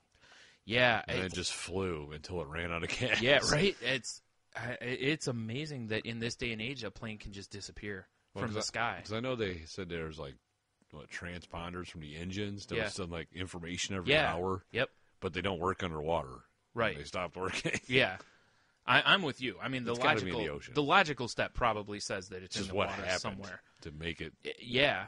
yeah, and it just flew until it ran out of gas. Yeah, right. It's amazing that in this day and age a plane can just disappear from the sky. Because I know they said there's like transponders from the engines that would send like information every hour. Yep. But they don't work underwater. Right. They stopped working. Yeah. I'm with you. I mean, the logical step probably says that it's in the water somewhere to make it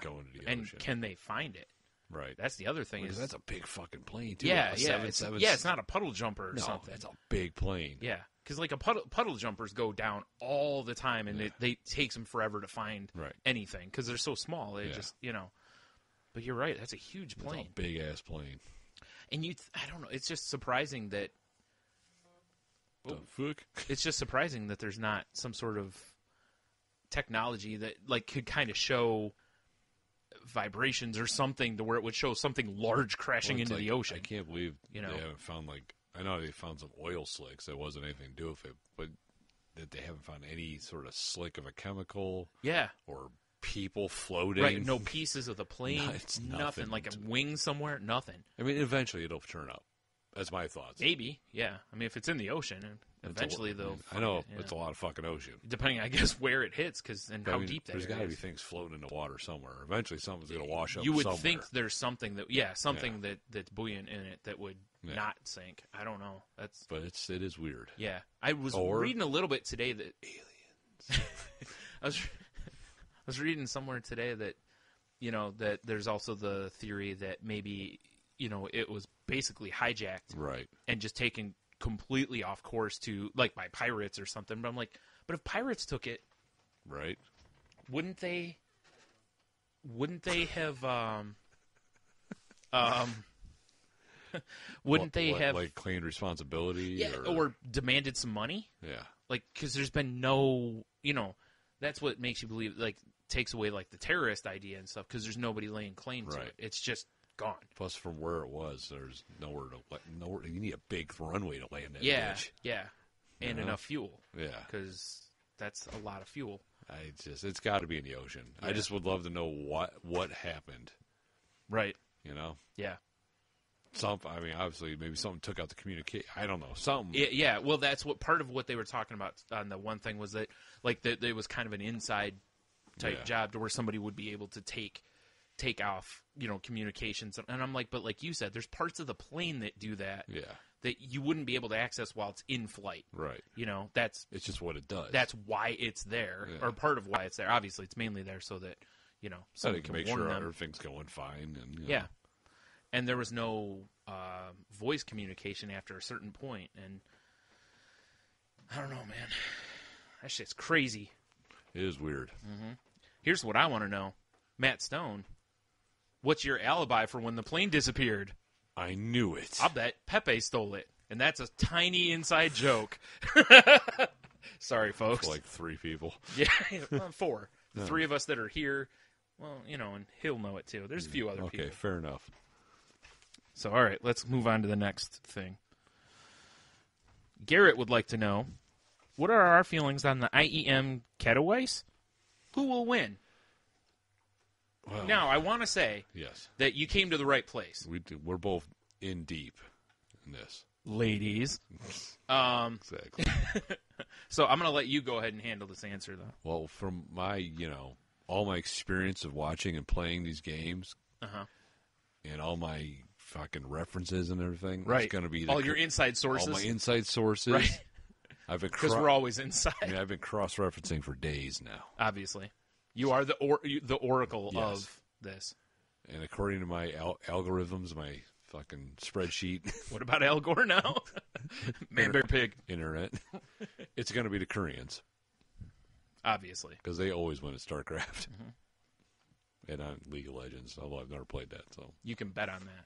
go into the ocean. And can they find it? Right. That's the other thing. That's a big fucking plane, too. Yeah, it's not a puddle jumper or something. That's a big plane. Yeah, because like puddle jumpers go down all the time, and it takes them forever to find anything because they're so small. They just, But you're right. That's a huge plane. That's a big-ass plane. And I don't know. It's just surprising that... The fuck? It's just surprising that there's not some sort of technology that like could kind of show vibrations or something to where it would show something large crashing into the ocean. I can't believe they haven't found I know they found some oil slicks that wasn't anything to do with it, but that they haven't found any sort of slick of a chemical. Yeah. Or people floating. Right. No pieces of the plane. No, it's nothing. Like a wing somewhere. Nothing. I mean, eventually it'll turn up. That's my thoughts. Maybe, yeah. I mean, if it's in the ocean, eventually they'll. I know it's a lot of fucking ocean. Depending, I guess, where it hits, how deep that is. There's got to be things floating in the water somewhere. Eventually, something's going to wash up. You would somewhere. think there's something that's buoyant in it that would not sync. I don't know. But it is weird. Yeah. I was reading a little bit today that aliens. I was reading somewhere today that, that there's also the theory that maybe, it was basically hijacked. Right. And just taken completely off course to, like, by pirates or something. But I'm like, but if pirates took it. Right. Wouldn't they have, wouldn't they have like claimed responsibility? Yeah, or demanded some money? Yeah. Like, because there's been no, that's what makes you believe, like, takes away, like, the terrorist idea and stuff, because there's nobody laying claim to it. It's just gone. Plus, from where it was, there's nowhere. You need a big runway to land that bitch. Yeah, and enough fuel. Yeah. Because that's a lot of fuel. It's got to be in the ocean. Yeah. I just would love to know what happened. Right. Yeah. Obviously, maybe something took out the communication. I don't know. Something. Yeah. Well, that's what part of what they were talking about on the one thing was that, like, that it was kind of an inside type job to where somebody would be able to take off, communications. And I'm like, but like you said, there's parts of the plane that do that. Yeah. That you wouldn't be able to access while it's in flight. Right. It's just what it does. That's why it's there, or part of why it's there. Obviously, it's mainly there so that, so they can make sure them. everything's going fine. And yeah. And there was no voice communication after a certain point. And I don't know, man. That shit's crazy. It is weird. Mm-hmm. Here's what I want to know. Matt Stone, what's your alibi for when the plane disappeared? I knew it. I'll bet Pepe stole it. And that's a tiny inside joke. Sorry, folks. For like 3 people. Yeah, 4. The 3 of us that are here, well, and he'll know it too. There's a few other people. Okay, fair enough. So, all right, let's move on to the next thing. Garrett would like to know, what are our feelings on the IEM Katowice? Who will win? Well, now, I want to say that you came to the right place. We're both in deep in this. Ladies. Exactly. So I'm going to let you go ahead and handle this answer, though. Well, from my, all my experience of watching and playing these games, and all my fucking references and everything, right? It's going to be all your inside sources. All my inside sources, right? Because we're always inside. I've been cross-referencing for days now. Obviously, you are the oracle of this. And according to my algorithms, my fucking spreadsheet. What about Al Gore now? Man, bear, pig. Internet. It's going to be the Koreans. Obviously. Because they always win at StarCraft. And on League of Legends, although I've never played that. So you can bet on that.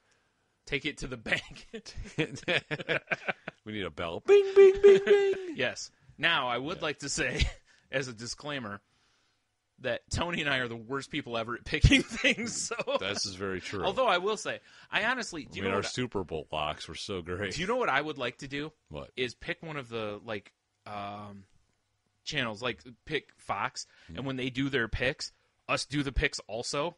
Take it to the bank. We need a bell. Bing, bing, bing, bing. Yes. Now, I would like to say, as a disclaimer, that Tony and I are the worst people ever at picking things. So this is very true. Although I will say, I honestly, our Super Bowl locks were so great. Do you know what I would like to do? What? Is pick one of the channels, like pick Fox, and when they do their picks, us do the picks also.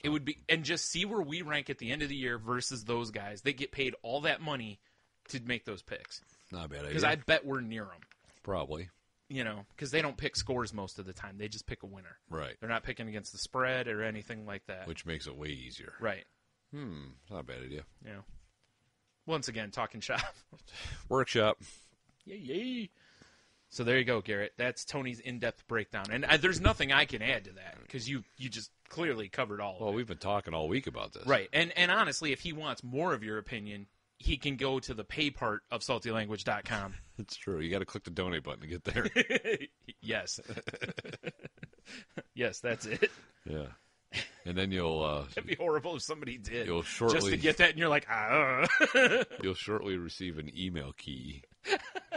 It would be, and just see where we rank at the end of the year versus those guys. They get paid all that money to make those picks. Not a bad idea. Because I bet we're near them. Probably. Because they don't pick scores most of the time. They just pick a winner. Right. They're not picking against the spread or anything like that. Which makes it way easier. Right. Not a bad idea. Yeah. Once again, talking shop. Workshop. Yay. So there you go, Garrett. That's Tony's in-depth breakdown. And there's nothing I can add to that because you just clearly covered all of it. Well, we've been talking all week about this. Right. And honestly, if he wants more of your opinion, he can go to the pay part of saltylanguage.com. It's true. You got to click the donate button to get there. Yes. Yes, that's it. Yeah. And then you'll... It'd be horrible if somebody did. You'll shortly... Just to get that, and you're like, You'll shortly receive an email key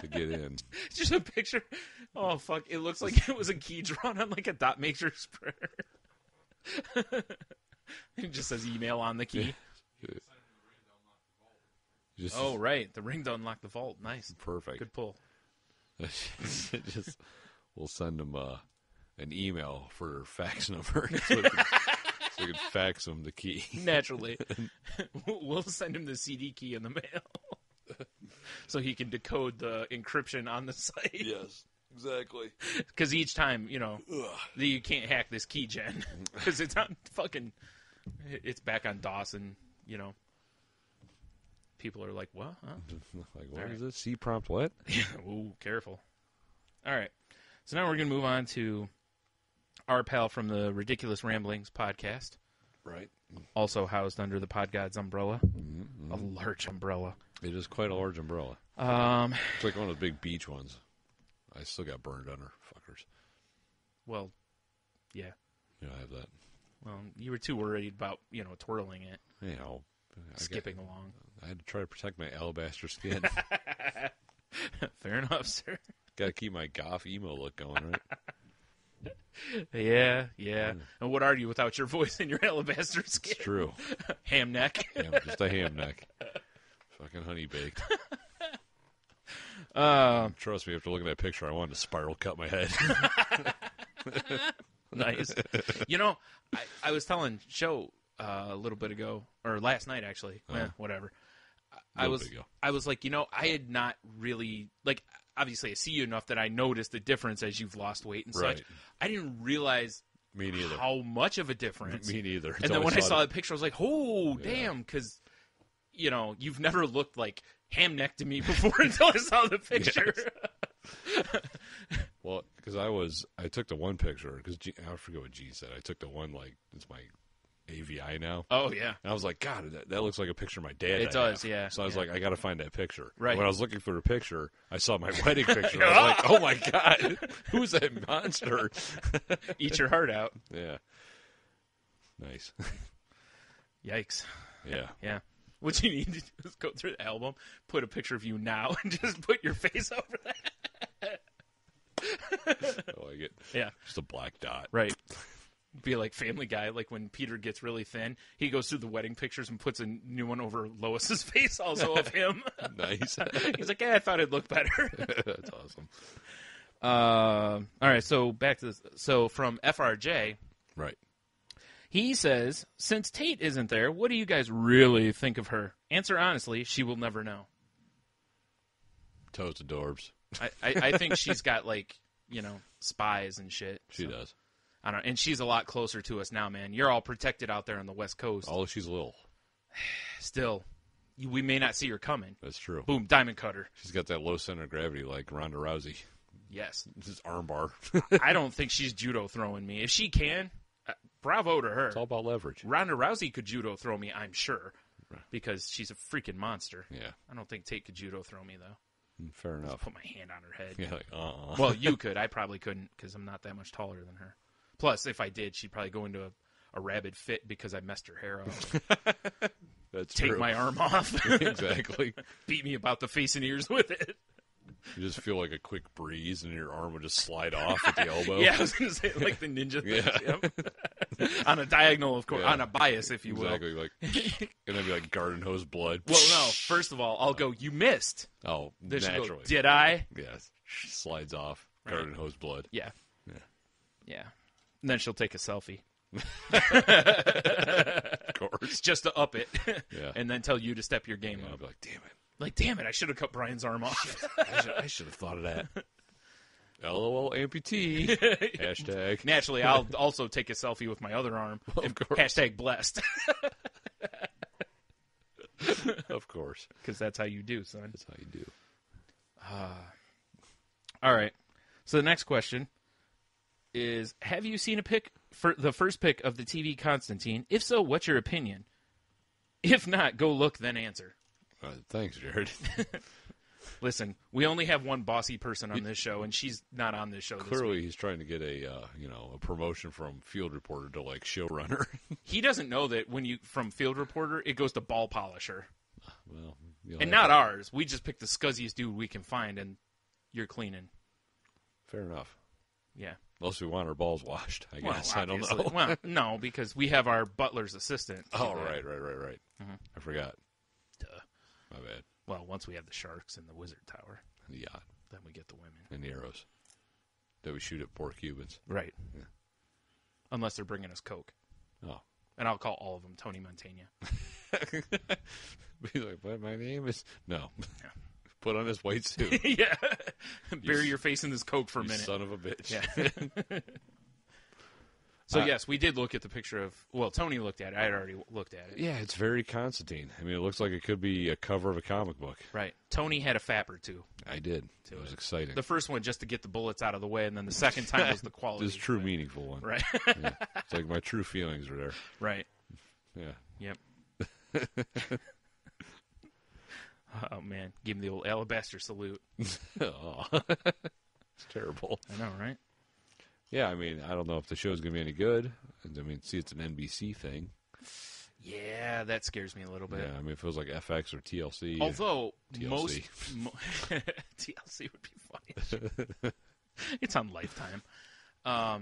to get in. It's just a picture. Oh, fuck. It looks like it was a key drawn on like a dot maker spreader. It just says email on the key. Oh, right. The ring to unlock the vault. Nice. Perfect. Good pull. We'll send them an email for their fax number so we can fax them the key. Naturally. We'll send him the CD key in the mail so he can decode the encryption on the site. Yes, exactly. Because each time, you can't hack this key gen because it's on it's back on DOS and, people are like, what? Huh? Like, what is this? C prompt what? Ooh, careful. All right. So now we're going to move on to our pal from the Ridiculous Ramblings podcast. Right. Also housed under the Pod Gods umbrella. Mm-hmm. A large umbrella. It is quite a large umbrella. It's like one of those big beach ones. I still got burned under, fuckers. Well, yeah. Yeah, I have that. Well, you were too worried about, twirling it. Skipping along. I had to try to protect my alabaster skin. Fair enough, sir. Got to keep my goth emo look going, right? Yeah. And what are you without your voice and your alabaster skin? It's true. Ham neck. Yeah, just a ham neck. Fucking honey baked. Trust me, after looking at that picture, I wanted to spiral cut my head. Nice. I was telling Show a little bit ago, or last night actually. Whatever. I was like, I had not really, like, obviously I see you enough that I noticed the difference as you've lost weight and such. I didn't realize Me neither. how much of a difference. Me neither. And then when I saw the picture, I was like, oh, damn, because, you've never looked like ham neck to me before until I saw the picture. Well, because I took the one picture, because I forget what G said. I took the one, like, it's my AVI now. Oh, yeah. And I was like, God, that looks like a picture of my dad. It does, yeah. So I was like, I got to find that picture. Right. When I was looking for the picture, I saw my wedding picture. I was like, oh, my God, who's that monster? Eat your heart out. Yeah. Nice. Yikes. Yeah. Yeah. What you need to do is go through the album, put a picture of you now, and just put your face over that. I like it. Yeah. Just a black dot. Right. Be like Family Guy, like when Peter gets really thin, he goes through the wedding pictures and puts a new one over Lois's face also of him. Nice. He's like, I thought it'd look better. That's awesome. All right, so back to this. So from FRJ. Right. He says, since Tate isn't there, what do you guys really think of her? Answer honestly, she will never know. Toes to Dorbs. I think she's got, like, spies and shit. She does. I don't know. And she's a lot closer to us now, man. You're all protected out there on the West Coast. Although she's little. Still, we may not see her coming. That's true. Boom, diamond cutter. She's got that low center of gravity like Ronda Rousey. Yes. This is armbar. I don't think she's judo throwing me. If she can, bravo to her. It's all about leverage. Ronda Rousey could judo throw me, I'm sure, because she's a freaking monster. Yeah. I don't think Tate could judo throw me, though. Fair enough. Just put my hand on her head. Yeah, like, Well, you could. I probably couldn't because I'm not that much taller than her. Plus, if I did, she'd probably go into a rabid fit because I messed her hair up. That's Take true. my arm off. Exactly. Beat me about the face and ears with it. You just feel like a quick breeze and your arm would just slide off at the elbow. Yeah, I was going to say like the ninja thing. Yep. On a diagonal, of course. Yeah. On a bias, if you will. Exactly. Like, and then be like garden hose blood. Well, no. First of all, I'll go, you missed. Oh, then naturally. Go, did I? Yes. Slides off. Garden hose blood. Yeah. Yeah. And then she'll take a selfie. Of course. Just to up it. Yeah. And then tell you to step your game up. I'll be like, damn it. Like, damn it, I should have cut Brian's arm off. I should have thought of that. LOL amputee. Hashtag. Naturally, I'll also take a selfie with my other arm. Of course. Hashtag blessed. Of course. Because that's how you do, son. That's how you do. All right. So the next question is, have you seen a pick for the first pick of the TV Constantine? If so, what's your opinion? If not, go look, then answer. Thanks, Jared. Listen, we only have one bossy person on this show, and she's not on this show. Clearly, he's trying to get a promotion from field reporter to like showrunner. He doesn't know that when you from field reporter, it goes to ball polisher. Well, and not ours. We just pick the scuzziest dude we can find, and you're cleaning. Fair enough. Yeah. Unless we want our balls washed, I guess. I don't know. Well, no, because we have our butler's assistant. Oh, right. Mm-hmm. I forgot. Duh. My bad. Well, once we have the sharks and the wizard tower. The yacht. Then we get the women. And the arrows. That we shoot at poor Cubans. Right. Yeah. Unless they're bringing us Coke. Oh. And I'll call all of them Tony Montana. Be like, what, my name is... No. Yeah. Put on his white suit. Yeah. Bury your face in this Coke for a minute. Son of a bitch. Yeah. So, yes, we did look at the picture of... Well, Tony looked at it. I had already looked at it. Yeah, it's very Constantine. I mean, it looks like it could be a cover of a comic book. Right. Tony had a fapper, too. I did. It was exciting. The first one just to get the bullets out of the way, and then the second time was the quality. This true, meaningful one. Right. Yeah. It's like my true feelings are there. Right. Yeah. Yep. Oh, man. Give him the old alabaster salute. Oh. It's terrible. I know, right? Yeah, I mean, I don't know if the show's going to be any good. I mean, see, it's an NBC thing. Yeah, that scares me a little bit. Yeah, I mean, it feels like FX or TLC. Although, TLC. TLC would be funny. It's on Lifetime. All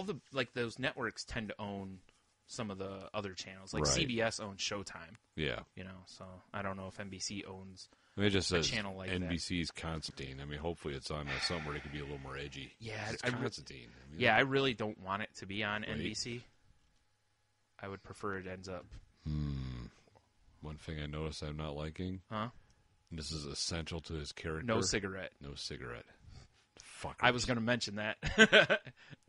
the, like, those networks tend to own some of the other channels. Like, right. CBS owns Showtime. Yeah. You know, so I don't know if NBC owns... I mean, it just says channel like NBC's Constantine. I mean, hopefully it's on somewhere it could be a little more edgy. Yeah, it's Constantine. I mean, I really don't want it to be on NBC. I would prefer it ends up. One thing I noticed I'm not liking. Huh? And this is essential to his character. No cigarette. No cigarette. Fuck. I was going to mention that.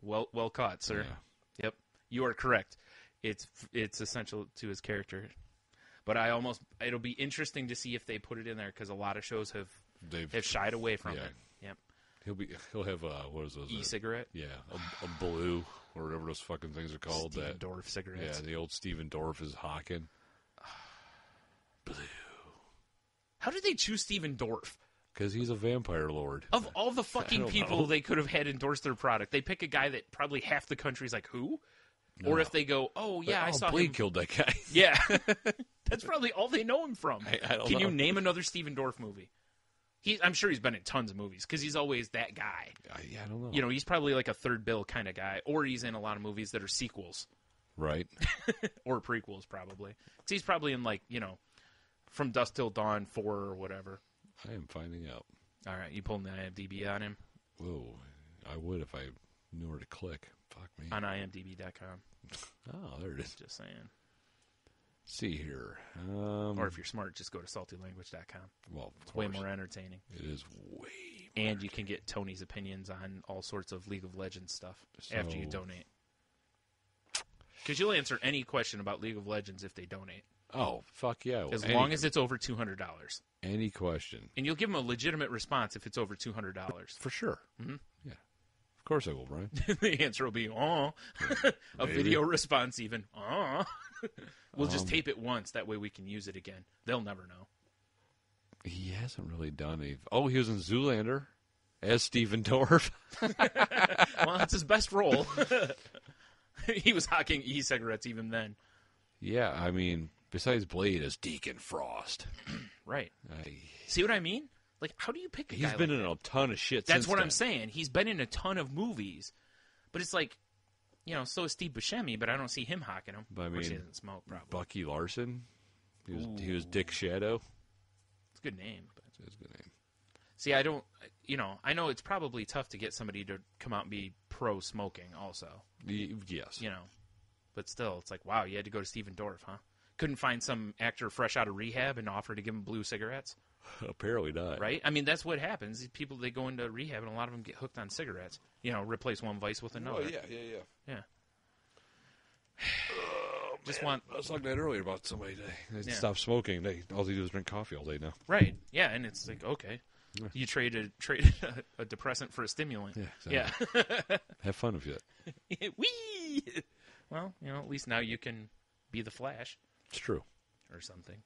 well caught, sir. Yeah. Yep, you are correct. It's essential to his character. But it'll be interesting to see if they put it in there because a lot of shows have shied away from it. Yep. He'll have what is those? E-cigarette. Yeah, a blue or whatever those fucking things are called. Steven Dorff cigarettes. Yeah, the old Steven Dorff is hawking. Blue. How did they choose Steven Dorff? Because he's a vampire lord. Of all the fucking people they could have had endorse their product, they pick a guy that probably half the country's like, who? No. Or if they go, oh, yeah, I saw Blade him. Killed that guy. Yeah. That's probably all they know him from. I don't Can know. you name another Steven Dorff movie? I'm sure he's been in tons of movies because he's always that guy. I don't know. You know, he's probably like a third bill kind of guy. Or he's in a lot of movies that are sequels. Right. Or prequels, probably. So he's probably in, like, you know, From Dusk Till Dawn 4 or whatever. I am finding out. All right, you pulling the IMDb on him? Whoa. I would if I knew where to click. Fuck me. On IMDb.com. Oh, there it is. Just saying. See here. Or if you're smart, just go to saltylanguage.com. Well, it's way more entertaining. It is way more And you can get Tony's opinions on all sorts of League of Legends stuff after you donate. Because you'll answer any question about League of Legends if they donate. Oh, fuck yeah. As long as it's over $200. Any question. And you'll give them a legitimate response if it's over $200. For sure. Mm-hmm. Yeah. Of course I will, Brian. The answer will be, a video response even. We'll just tape it once. That way we can use it again. They'll never know. He hasn't really done anything. Oh, he was in Zoolander as Steven Dorff. Well, that's his best role. He was hawking e-cigarettes even then. Yeah, I mean, besides Blade as Deacon Frost. Right. See what I mean? Like, how do you pick a guy He's been like in that? a ton of shit That's since what then. I'm saying. He's been in a ton of movies. But it's like, you know, so is Steve Buscemi, but I don't see him hawking them. But I Of course, mean, he doesn't smoke, probably. Bucky Larson. He was Dick Shadow. It's a good name. But. It's a good name. See, I don't, you know, I know it's probably tough to get somebody to come out and be pro-smoking also. Yes. You know, but still, it's like, wow, you had to go to Steven Dorff, huh? Couldn't find some actor fresh out of rehab and offer to give him blue cigarettes? Apparently not. Right? I mean, that's what happens. These people, they go into rehab and a lot of them get hooked on cigarettes. You know, replace one vice with another. Oh, yeah. Just I was talking that earlier about somebody. They stop smoking. All they do is drink coffee all day now. Right. Yeah, and it's like, okay. Yeah. You traded a depressant for a stimulant. Yeah, exactly. Yeah. Have fun with it. Whee! Well, you know, at least now you can be the Flash. It's true. Or something.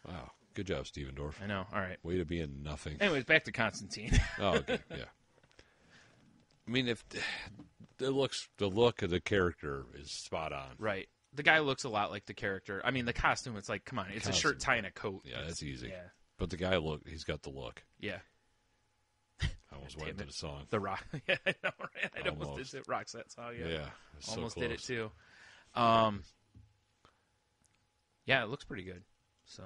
Wow. Good job, Steven Dorff. I know. All right. Way to be in nothing. Anyways, back to Constantine. Oh, okay. Yeah. I mean, if the look of the character is spot on. Right. The guy looks a lot like the character. I mean, the costume, it's like, come on, it's a shirt, tie, and a coat. Yeah, that's easy. Yeah. But the guy, he's got the look. Yeah. I almost went into the song. The Rock. Yeah, I know, right? I almost did it. Roxette song, yeah. Yeah. Almost so did it, too. Yeah, it looks pretty good. So,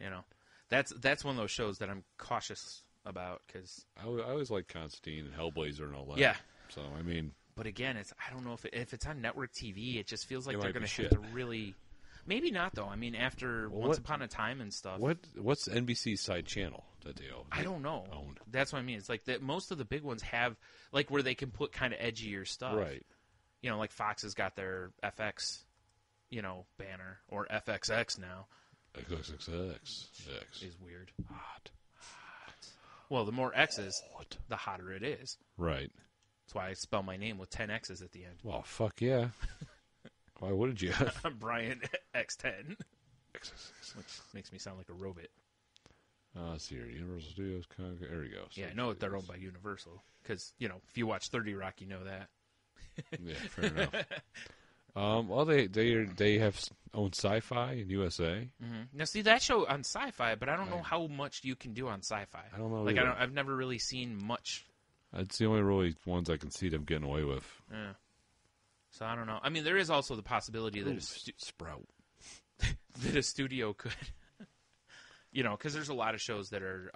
you know, that's one of those shows that I'm cautious about because I always like Constantine and Hellblazer and all that. Yeah. So I mean, but again, I don't know if it's on network TV, it just feels like they're going to have to really. Maybe not though. I mean, after Once Upon a Time and stuff. What's NBC's side channel? that they own? I don't know. Owned. That's what I mean. It's like that. Most of the big ones have like where they can put kind of edgier stuff. Right. You know, like Fox has got their FX, banner or FXX now. XXX Is weird. hot. Well, the more X's, the hotter it is. Right. That's why I spell my name with 10 X's at the end. Well, fuck yeah. Why wouldn't you? I'm Brian X10. Which makes me sound like a robot. Let's see here. Universal Studios. There we go. Yeah, I know that they're owned by Universal. Because, if you watch 30 Rock, you know that. Yeah, fair enough. Well, they have owned Sci-Fi and USA. Mm-hmm. Now, see, that show on Sci-Fi, but I don't know how much you can do on Sci-Fi. I don't know. Like, either. I've never really seen much. It's the only really ones I can see them getting away with. Yeah. So, I don't know. I mean, there is also the possibility that Sprout. that a studio could, because there's a lot of shows that are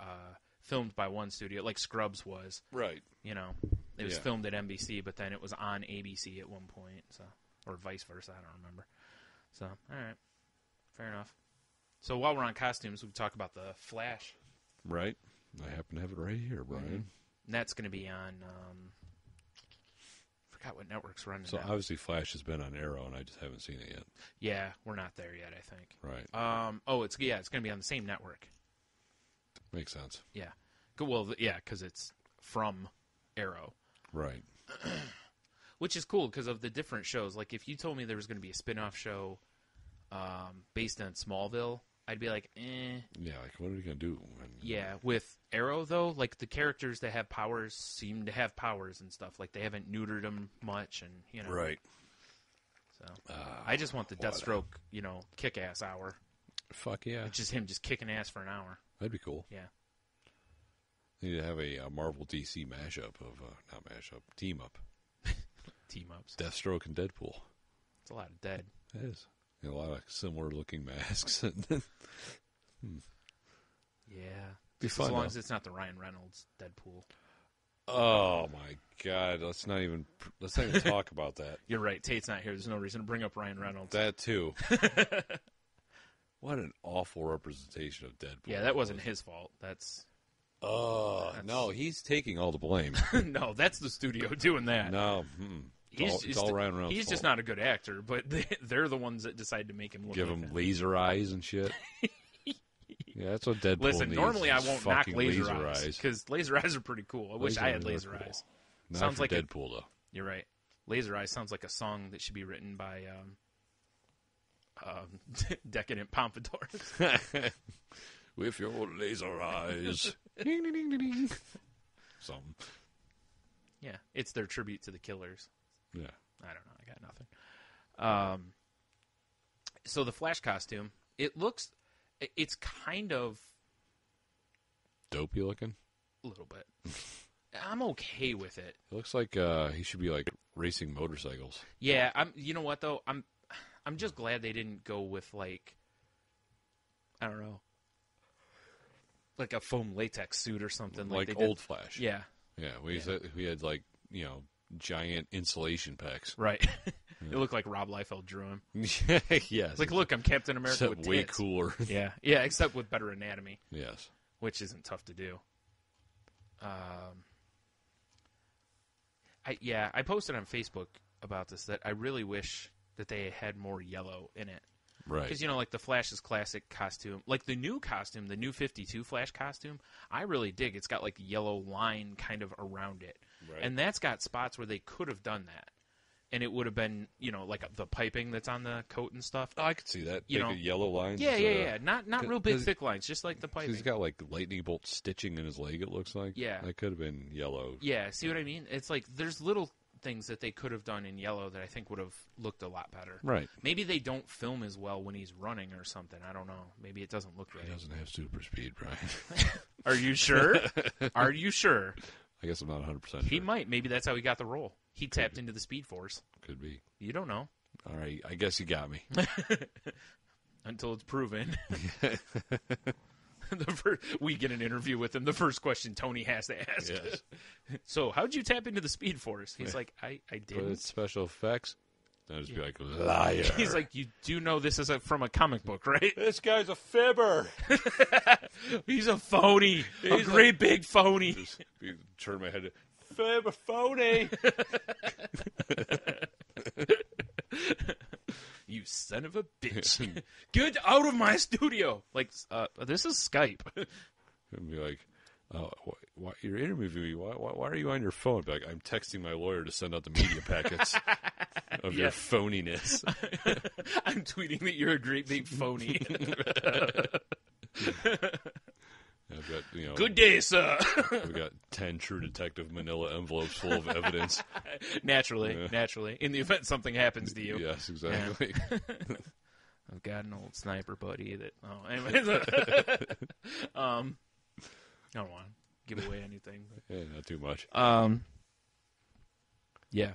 filmed by one studio, like Scrubs was. Right. It was filmed at NBC, but then it was on ABC at one point, or vice versa. I don't remember. So, all right, fair enough. So while we're on costumes, we can talk about the Flash. Right. I happen to have it right here, Brian. Mm-hmm. And that's going to be on. Forgot what network's running. So now. obviously, Flash has been on Arrow, and I just haven't seen it yet. Yeah, we're not there yet. I think. Right. It's going to be on the same network. Makes sense. Yeah. Well, yeah, because it's from Arrow. Right. Which is cool because of the different shows. Like, if you told me there was going to be a spin-off show based on Smallville, I'd be like, eh. Yeah, like, what are we going to do? Yeah, with Arrow, though, like, the characters that have powers seem to have powers and stuff. Like, they haven't neutered them much, and, Right. So, I just want the Deathstroke, kick-ass hour. Fuck yeah. It's just him just kicking ass for an hour. That'd be cool. Yeah. They need to have a Marvel DC mashup of, not mashup, team-up. Team-ups. Deathstroke and Deadpool. It's a lot of dead. It is. A lot of similar-looking masks. Yeah. Be Just fun, as long though. as it's not the Ryan Reynolds Deadpool. Oh my God! Let's not even talk about that. You're right. Tate's not here. There's no reason to bring up Ryan Reynolds. That too. What an awful representation of Deadpool. Yeah, that wasn't his fault. That's no, he's taking all the blame. no, that's the studio doing that. No, it's all Ryan Reynolds' He's just fault. not a good actor, but they're the ones that decide to make him look Give like him that. laser eyes and shit. Yeah, that's what Deadpool Listen, needs. normally I is won't knock fucking laser eyes because laser eyes are pretty cool. I wish I had laser are cool. eyes. Not Sounds for like Deadpool though. You're right. Laser eyes sounds like a song that should be written by Decadent Pompadours. With your laser eyes. Ding, ding, ding, ding, ding. Something. Yeah, it's their tribute to the Killers. Yeah. I don't know. I got nothing. So the Flash costume, it's kind of Dopey looking. a little bit. I'm okay with it. It looks like he should be like racing motorcycles. Yeah, you know what though? I'm just glad they didn't go with like, I don't know, like a foam latex suit or something Like they did. old Flash. Yeah. Yeah, we had like, giant insulation pecs. Right. It looked like Rob Liefeld drew him. Yes. It's like, look, I'm Captain America Except with way tits. cooler. Yeah, except with better anatomy. Yes. Which isn't tough to do. I posted on Facebook about this that I really wish that they had more yellow in it. Right. Because, like the Flash's classic costume, like the new costume, the new 52 Flash costume, I really dig. It's got like yellow line kind of around it. Right. And that's got spots where they could have done that. And it would have been, like the piping that's on the coat and stuff. Oh, I could see that. Big yellow lines. Yeah. Not real big, thick lines, just like the piping. He's got like lightning bolt stitching in his leg, it looks like. Yeah. That could have been yellow. Yeah, see what I mean? It's like there's little things that they could have done in yellow that I think would have looked a lot better. Right. Maybe they don't film as well when he's running or something. I don't know. Maybe it doesn't look right. He doesn't have super speed, Brian. Are you sure? Are you sure? I guess I'm not 100% sure. He might. Maybe that's how he got the role. He tapped into the Speed Force. Could be. You don't know. All right. I guess you got me. Until it's proven. We get an interview with him. The first question Tony has to ask. Yes. So, how'd you tap into the Speed Force? He's like, I But didn't. it's special effects. I'd just be like, liar. He's like, you do know this is from a comic book, right? This guy's a fibber. He's a phony. A great big phony. Just turn my head. Fibber phony. You son of a bitch. Get out of my studio. Like, this is Skype. And be like, why, you're interviewing me. Why are you on your phone? Be like, I'm texting my lawyer to send out the media packets of your phoniness. I'm tweeting that you're a great big phony. I've got, good day, sir. We've got 10 True Detective manila envelopes full of evidence. Naturally. In the event something happens to you. Yes, exactly. Yeah. I've got an old sniper buddy that. Oh, anyways. I don't want to give away anything. Yeah, not too much. Yeah.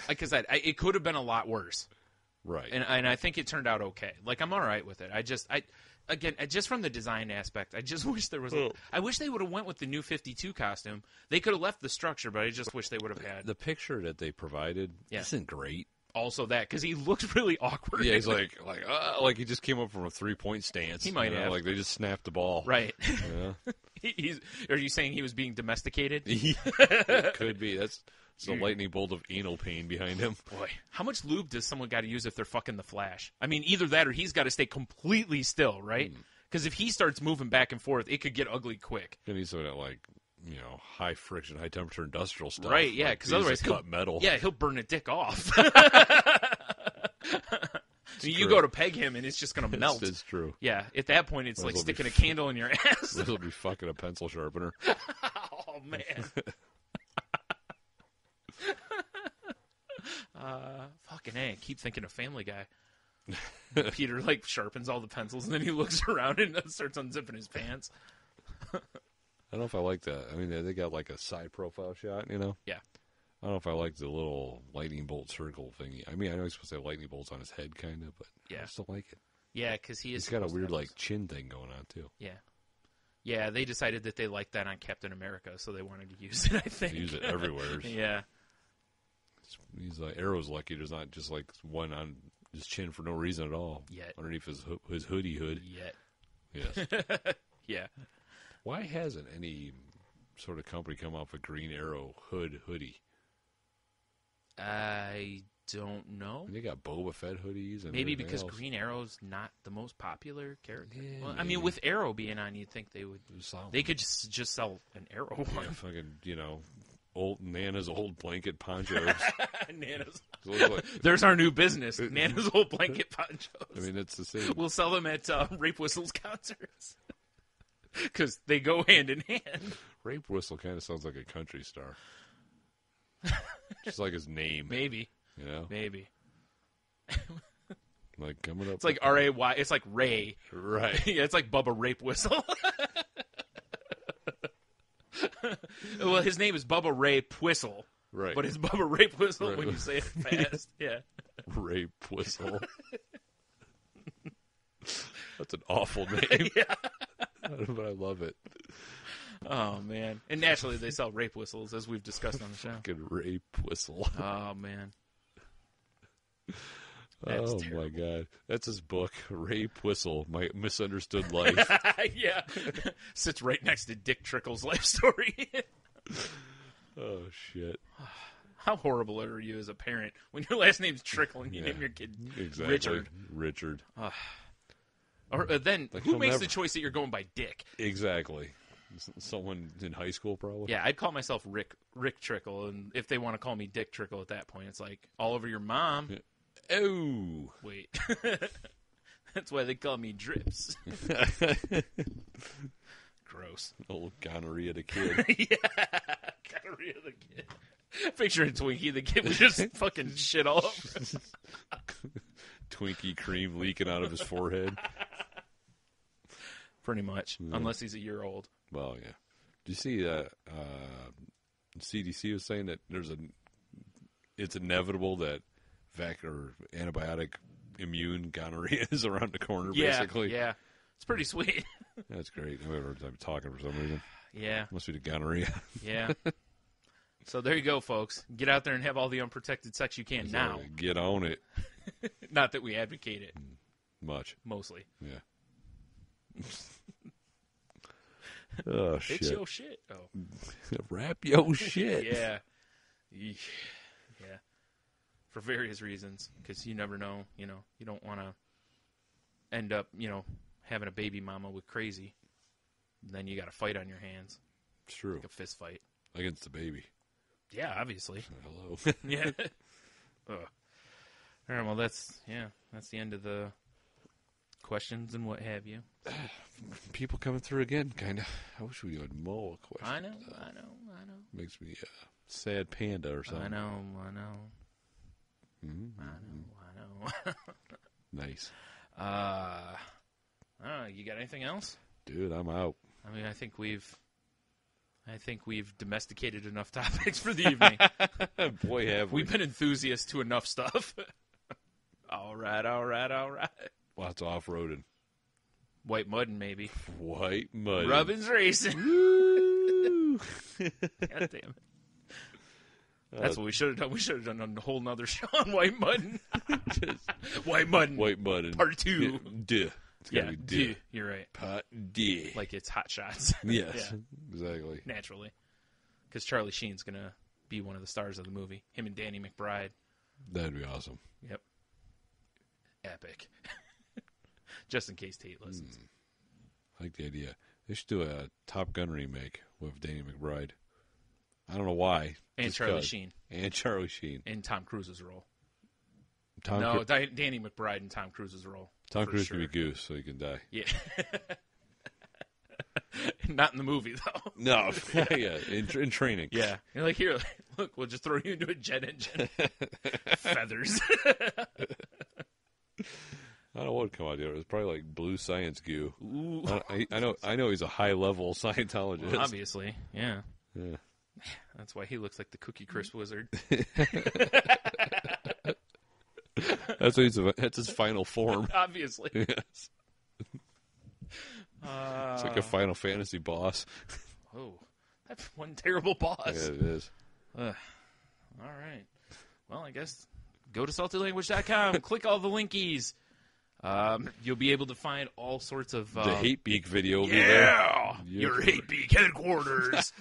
Like I said, it could have been a lot worse. Right. And I think it turned out okay. Like, I'm all right with it. Again, just from the design aspect, I just wish there was. I wish they would have went with the new 52 costume. They could have left the structure, but I just wish they would have had the picture that they provided. Isn't great. Also, that because he looked really awkward. Yeah, he's like he just came up from a 3-point stance. He might have. Like they just snapped the ball. Right. Yeah. Are you saying he was being domesticated? It could be. That's a lightning bolt of anal pain behind him. Boy, how much lube does someone got to use if they're fucking the Flash? I mean, either that or he's got to stay completely still, right? Because if he starts moving back and forth, it could get ugly quick. And he's sort of like, high friction, high temperature industrial stuff. Right, yeah, because otherwise he'll cut metal. Yeah, he'll burn a dick off. You go to peg him and it's just going to melt. It's true. Yeah, at that point it's like sticking a candle in your ass. This will be fucking a pencil sharpener. Oh, man. Fucking A. I keep thinking of Family Guy. Peter sharpens all the pencils and then he looks around and starts unzipping his pants. I don't know if I like that. I mean, they got like a side profile shot, Yeah. I don't know if I like the little lightning bolt circle thingy. I mean, I know he's supposed to have lightning bolts on his head, kind of, but I just don't like it. Yeah, because he's got a weird chin thing going on too. Yeah. Yeah, they decided that they liked that on Captain America, so they wanted to use it, I think. Use it everywhere. Yeah. He's like, Arrow's lucky there's not just like one on his chin for no reason at all. Yet. Underneath his hoodie hood. Yet. Yes. Yeah. Why hasn't any sort of company come off a Green Arrow hoodie? I don't know. They got Boba Fett hoodies. And maybe because else. Green Arrow's not the most popular character. Yeah, well, I mean, with Arrow being on, you'd think they would. They could just sell an Arrow one. Yeah, fucking, old Nana's old blanket ponchos. Nana's. There's our new business. Nana's old blanket ponchos. I mean, it's the same. We'll sell them at Rape Whistle's concerts. Because they go hand in hand. Rape Whistle kind of sounds like a country star. Just like his name. Maybe. Maybe. Like coming up. It's like R-A-Y. It's like Ray. Right. Yeah, it's like Bubba Rape Whistle. Well, his name is Bubba Ray Whistle. Right. But it's Bubba Rape Whistle when you say it fast. Yeah. Rape Whistle. That's an awful name. Yeah. But I love it. Oh, man. And naturally, they sell rape whistles, as we've discussed on the show. Fucking Rape Whistle. Oh, man. That's terrible. My God. That's his book, Rape Whistle, My Misunderstood Life. Yeah. Sits right next to Dick Trickle's life story. Oh, shit. How horrible are you as a parent when your last name's Trickle and you name your kid Richard? Or then, who makes the choice that you're going by Dick? Exactly. Someone in high school, probably. Yeah, I'd call myself Rick Trickle, and if they want to call me Dick Trickle at that point, it's like, all over your mom. Oh. Wait. That's why they call me Drips. Gross. Old gonorrhea the kid. Yeah, gonorrhea the kid. Picturing Twinkie, the kid was just fucking shit all over. Twinkie cream leaking out of his forehead. Pretty much, unless he's a year old. Well, yeah. Did you see that CDC was saying that it's inevitable that antibiotic immune gonorrhea is around the corner, basically? Yeah. It's pretty sweet. That's great. I'm talking for some reason. Yeah. Must be the gonorrhea. Yeah. So there you go, folks. Get out there and have all the unprotected sex you can now. Get on it. Not that we advocate it. Much. Mostly. Yeah. Oh, shit. It's your shit. Oh. Wrap your shit. Yeah. Yeah. For various reasons. Because you never know. You know, you don't want to end up, you know, having a baby mama with crazy. Then you got a fight on your hands. It's true. Like a fist fight. Against the baby. Yeah, obviously. Hello. Yeah. Ugh. All right, well, that's the end of the questions and what have you. People coming through again, kind of. I wish we had more questions. I know. Makes me sad panda or something. I know. Mm-hmm. I know. Nice. You got anything else? Dude, I'm out. I mean, I think we've domesticated enough topics for the evening. Boy, have we. We've been enthusiasts to enough stuff. All right. Lots of off-roading. White mudding, maybe. White mud. Rubbin's racing. Woo! God damn it. That's what we should have done. We should have done a whole nother show on white mudding. White mudding. White mudding. Part 2. Duh. It's gotta be duh. You're right. Part duh. Like it's Hot Shots. Yes, exactly. Naturally. Because Charlie Sheen's going to be one of the stars of the movie. Him and Danny McBride. That'd be awesome. Yep. Epic. Just in case Tate listens. I like the idea. They should do a Top Gun remake with Danny McBride. I don't know why. And Charlie Sheen. And Charlie Sheen. In Tom Cruise's role. Danny McBride in Tom Cruise's role. Tom Cruise can be Goose, so he can die. Yeah. Not in the movie, though. No. Yeah, in training. Yeah. You're like, here, look, we'll just throw you into a jet engine. Feathers. I don't know what would come out here. It was probably like blue science goo. Ooh. I know he's a high-level Scientologist. Well, obviously, yeah. Yeah. That's why he looks like the Cookie Crisp Wizard. That's his final form. Obviously. Yes. It's like a Final Fantasy boss. Oh, that's one terrible boss. Yeah, it is. All right. Well, I guess go to saltylanguage.com, click all the linkies. You'll be able to find all sorts of... the Hate Beak video will be there. Yeah! Your Hate Beak headquarters.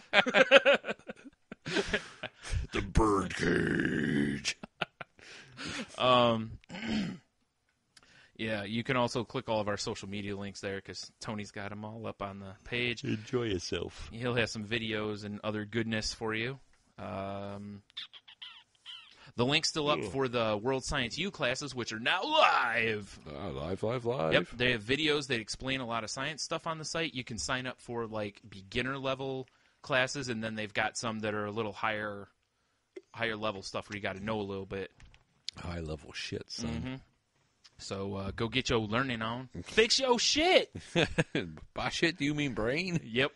The bird cage. Yeah, you can also click all of our social media links there because Tony's got them all up on the page. Enjoy yourself. He'll have some videos and other goodness for you. The link's still up for the World Science U classes, which are now live. Live. Yep, they have videos that explain a lot of science stuff on the site. You can sign up for like beginner level classes, and then they've got some that are a little higher level stuff where you got to know a little bit. High level shit, son. Mm-hmm. So go get your learning on. Fix your shit. By shit, do you mean brain? Yep.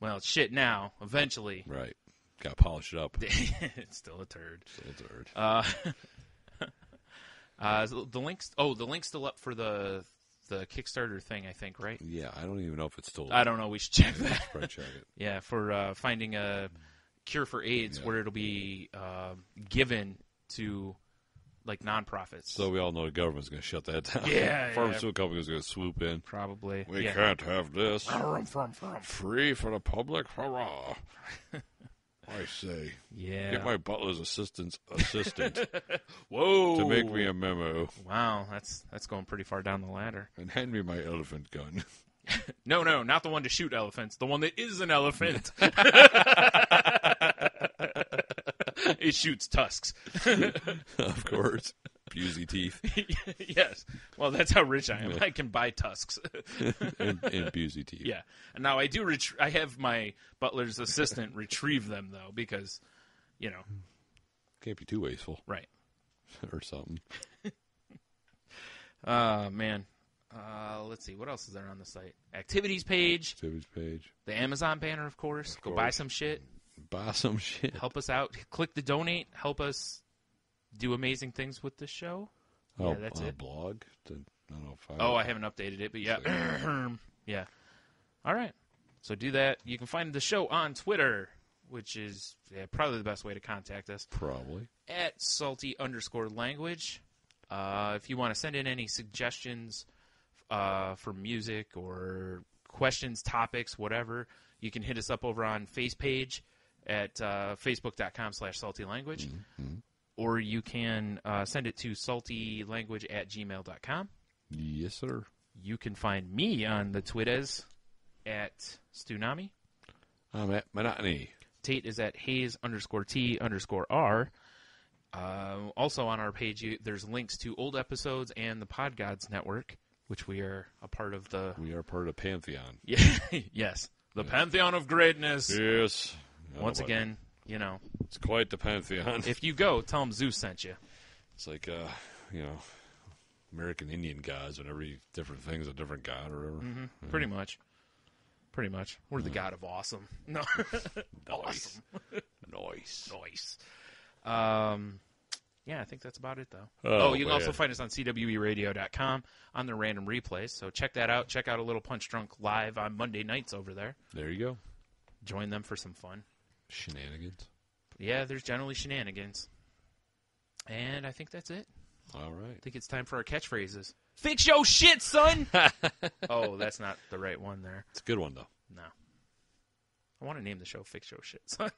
Well, it's shit now. Eventually. Right. Got to polish it up. It's still a turd. The link's still up for the Kickstarter thing, I think, right? Yeah, I don't even know if it's still. I don't know. We should check that. Probably check it. Yeah, for finding a cure for AIDS, where it'll be given to like nonprofits. So we all know the government's going to shut that down. Yeah, Pharmaceutical companies going to swoop in. Probably. We can't have this. Free for the public. Hurrah! I say. Yeah. Get my butler's assistant Whoa. to make me a memo. Wow, that's going pretty far down the ladder. And hand me my elephant gun. No, not the one to shoot elephants. The one that is an elephant. It shoots tusks. Of course. Busey teeth. Yes. Well, that's how rich I am. I can buy tusks. and Busey teeth. Yeah. And now I do. I have my butler's assistant retrieve them though, because, can't be too wasteful. Right. Or something. Man. Let's see. What else is there on the site? Activities page. The Amazon banner, of course. Go buy some shit. Help us out. Click the donate. Help us do amazing things with this show. Yeah, that's it. Blog? I haven't updated it, but yeah. Yeah. All right. So do that. You can find the show on Twitter which is probably the best way to contact us. Probably. At salty_language. If you want to send in any suggestions for music or questions, topics, whatever, you can hit us up over on FacePage at facebook.com/saltylanguage. Mm-hmm. Or you can send it to saltylanguage@gmail.com. Yes, sir. You can find me on the Twitters at Stunami. I'm at Monotony. Tate is at Hayes_T_R. Also on our page, there's links to old episodes and the Podgods Network, which we are a part of the... We are part of Pantheon. Yeah, yes. The Pantheon of Greatness. Yes. Once again, you know. It's quite the Pantheon. If you go, tell them Zeus sent you. It's like, American Indian gods, and every different thing's a different god or whatever. Mm-hmm. Yeah. Pretty much. We're the god of awesome. No. Nice. Awesome. Nice. Yeah, I think that's about it, though. You can also find us on CWEradio.com on the random replays. So check that out. Check out a little Punch Drunk live on Monday nights over there. There you go. Join them for some fun. Shenanigans. Yeah, there's generally shenanigans. And I think that's it. All right. I think it's time for our catchphrases. Fix your shit, son! Oh, that's not the right one there. It's a good one, though. No. I want to name the show Fix Your Shit, son.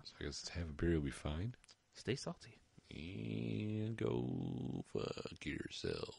So I guess have a beer will be fine. Stay salty. And go fuck yourself.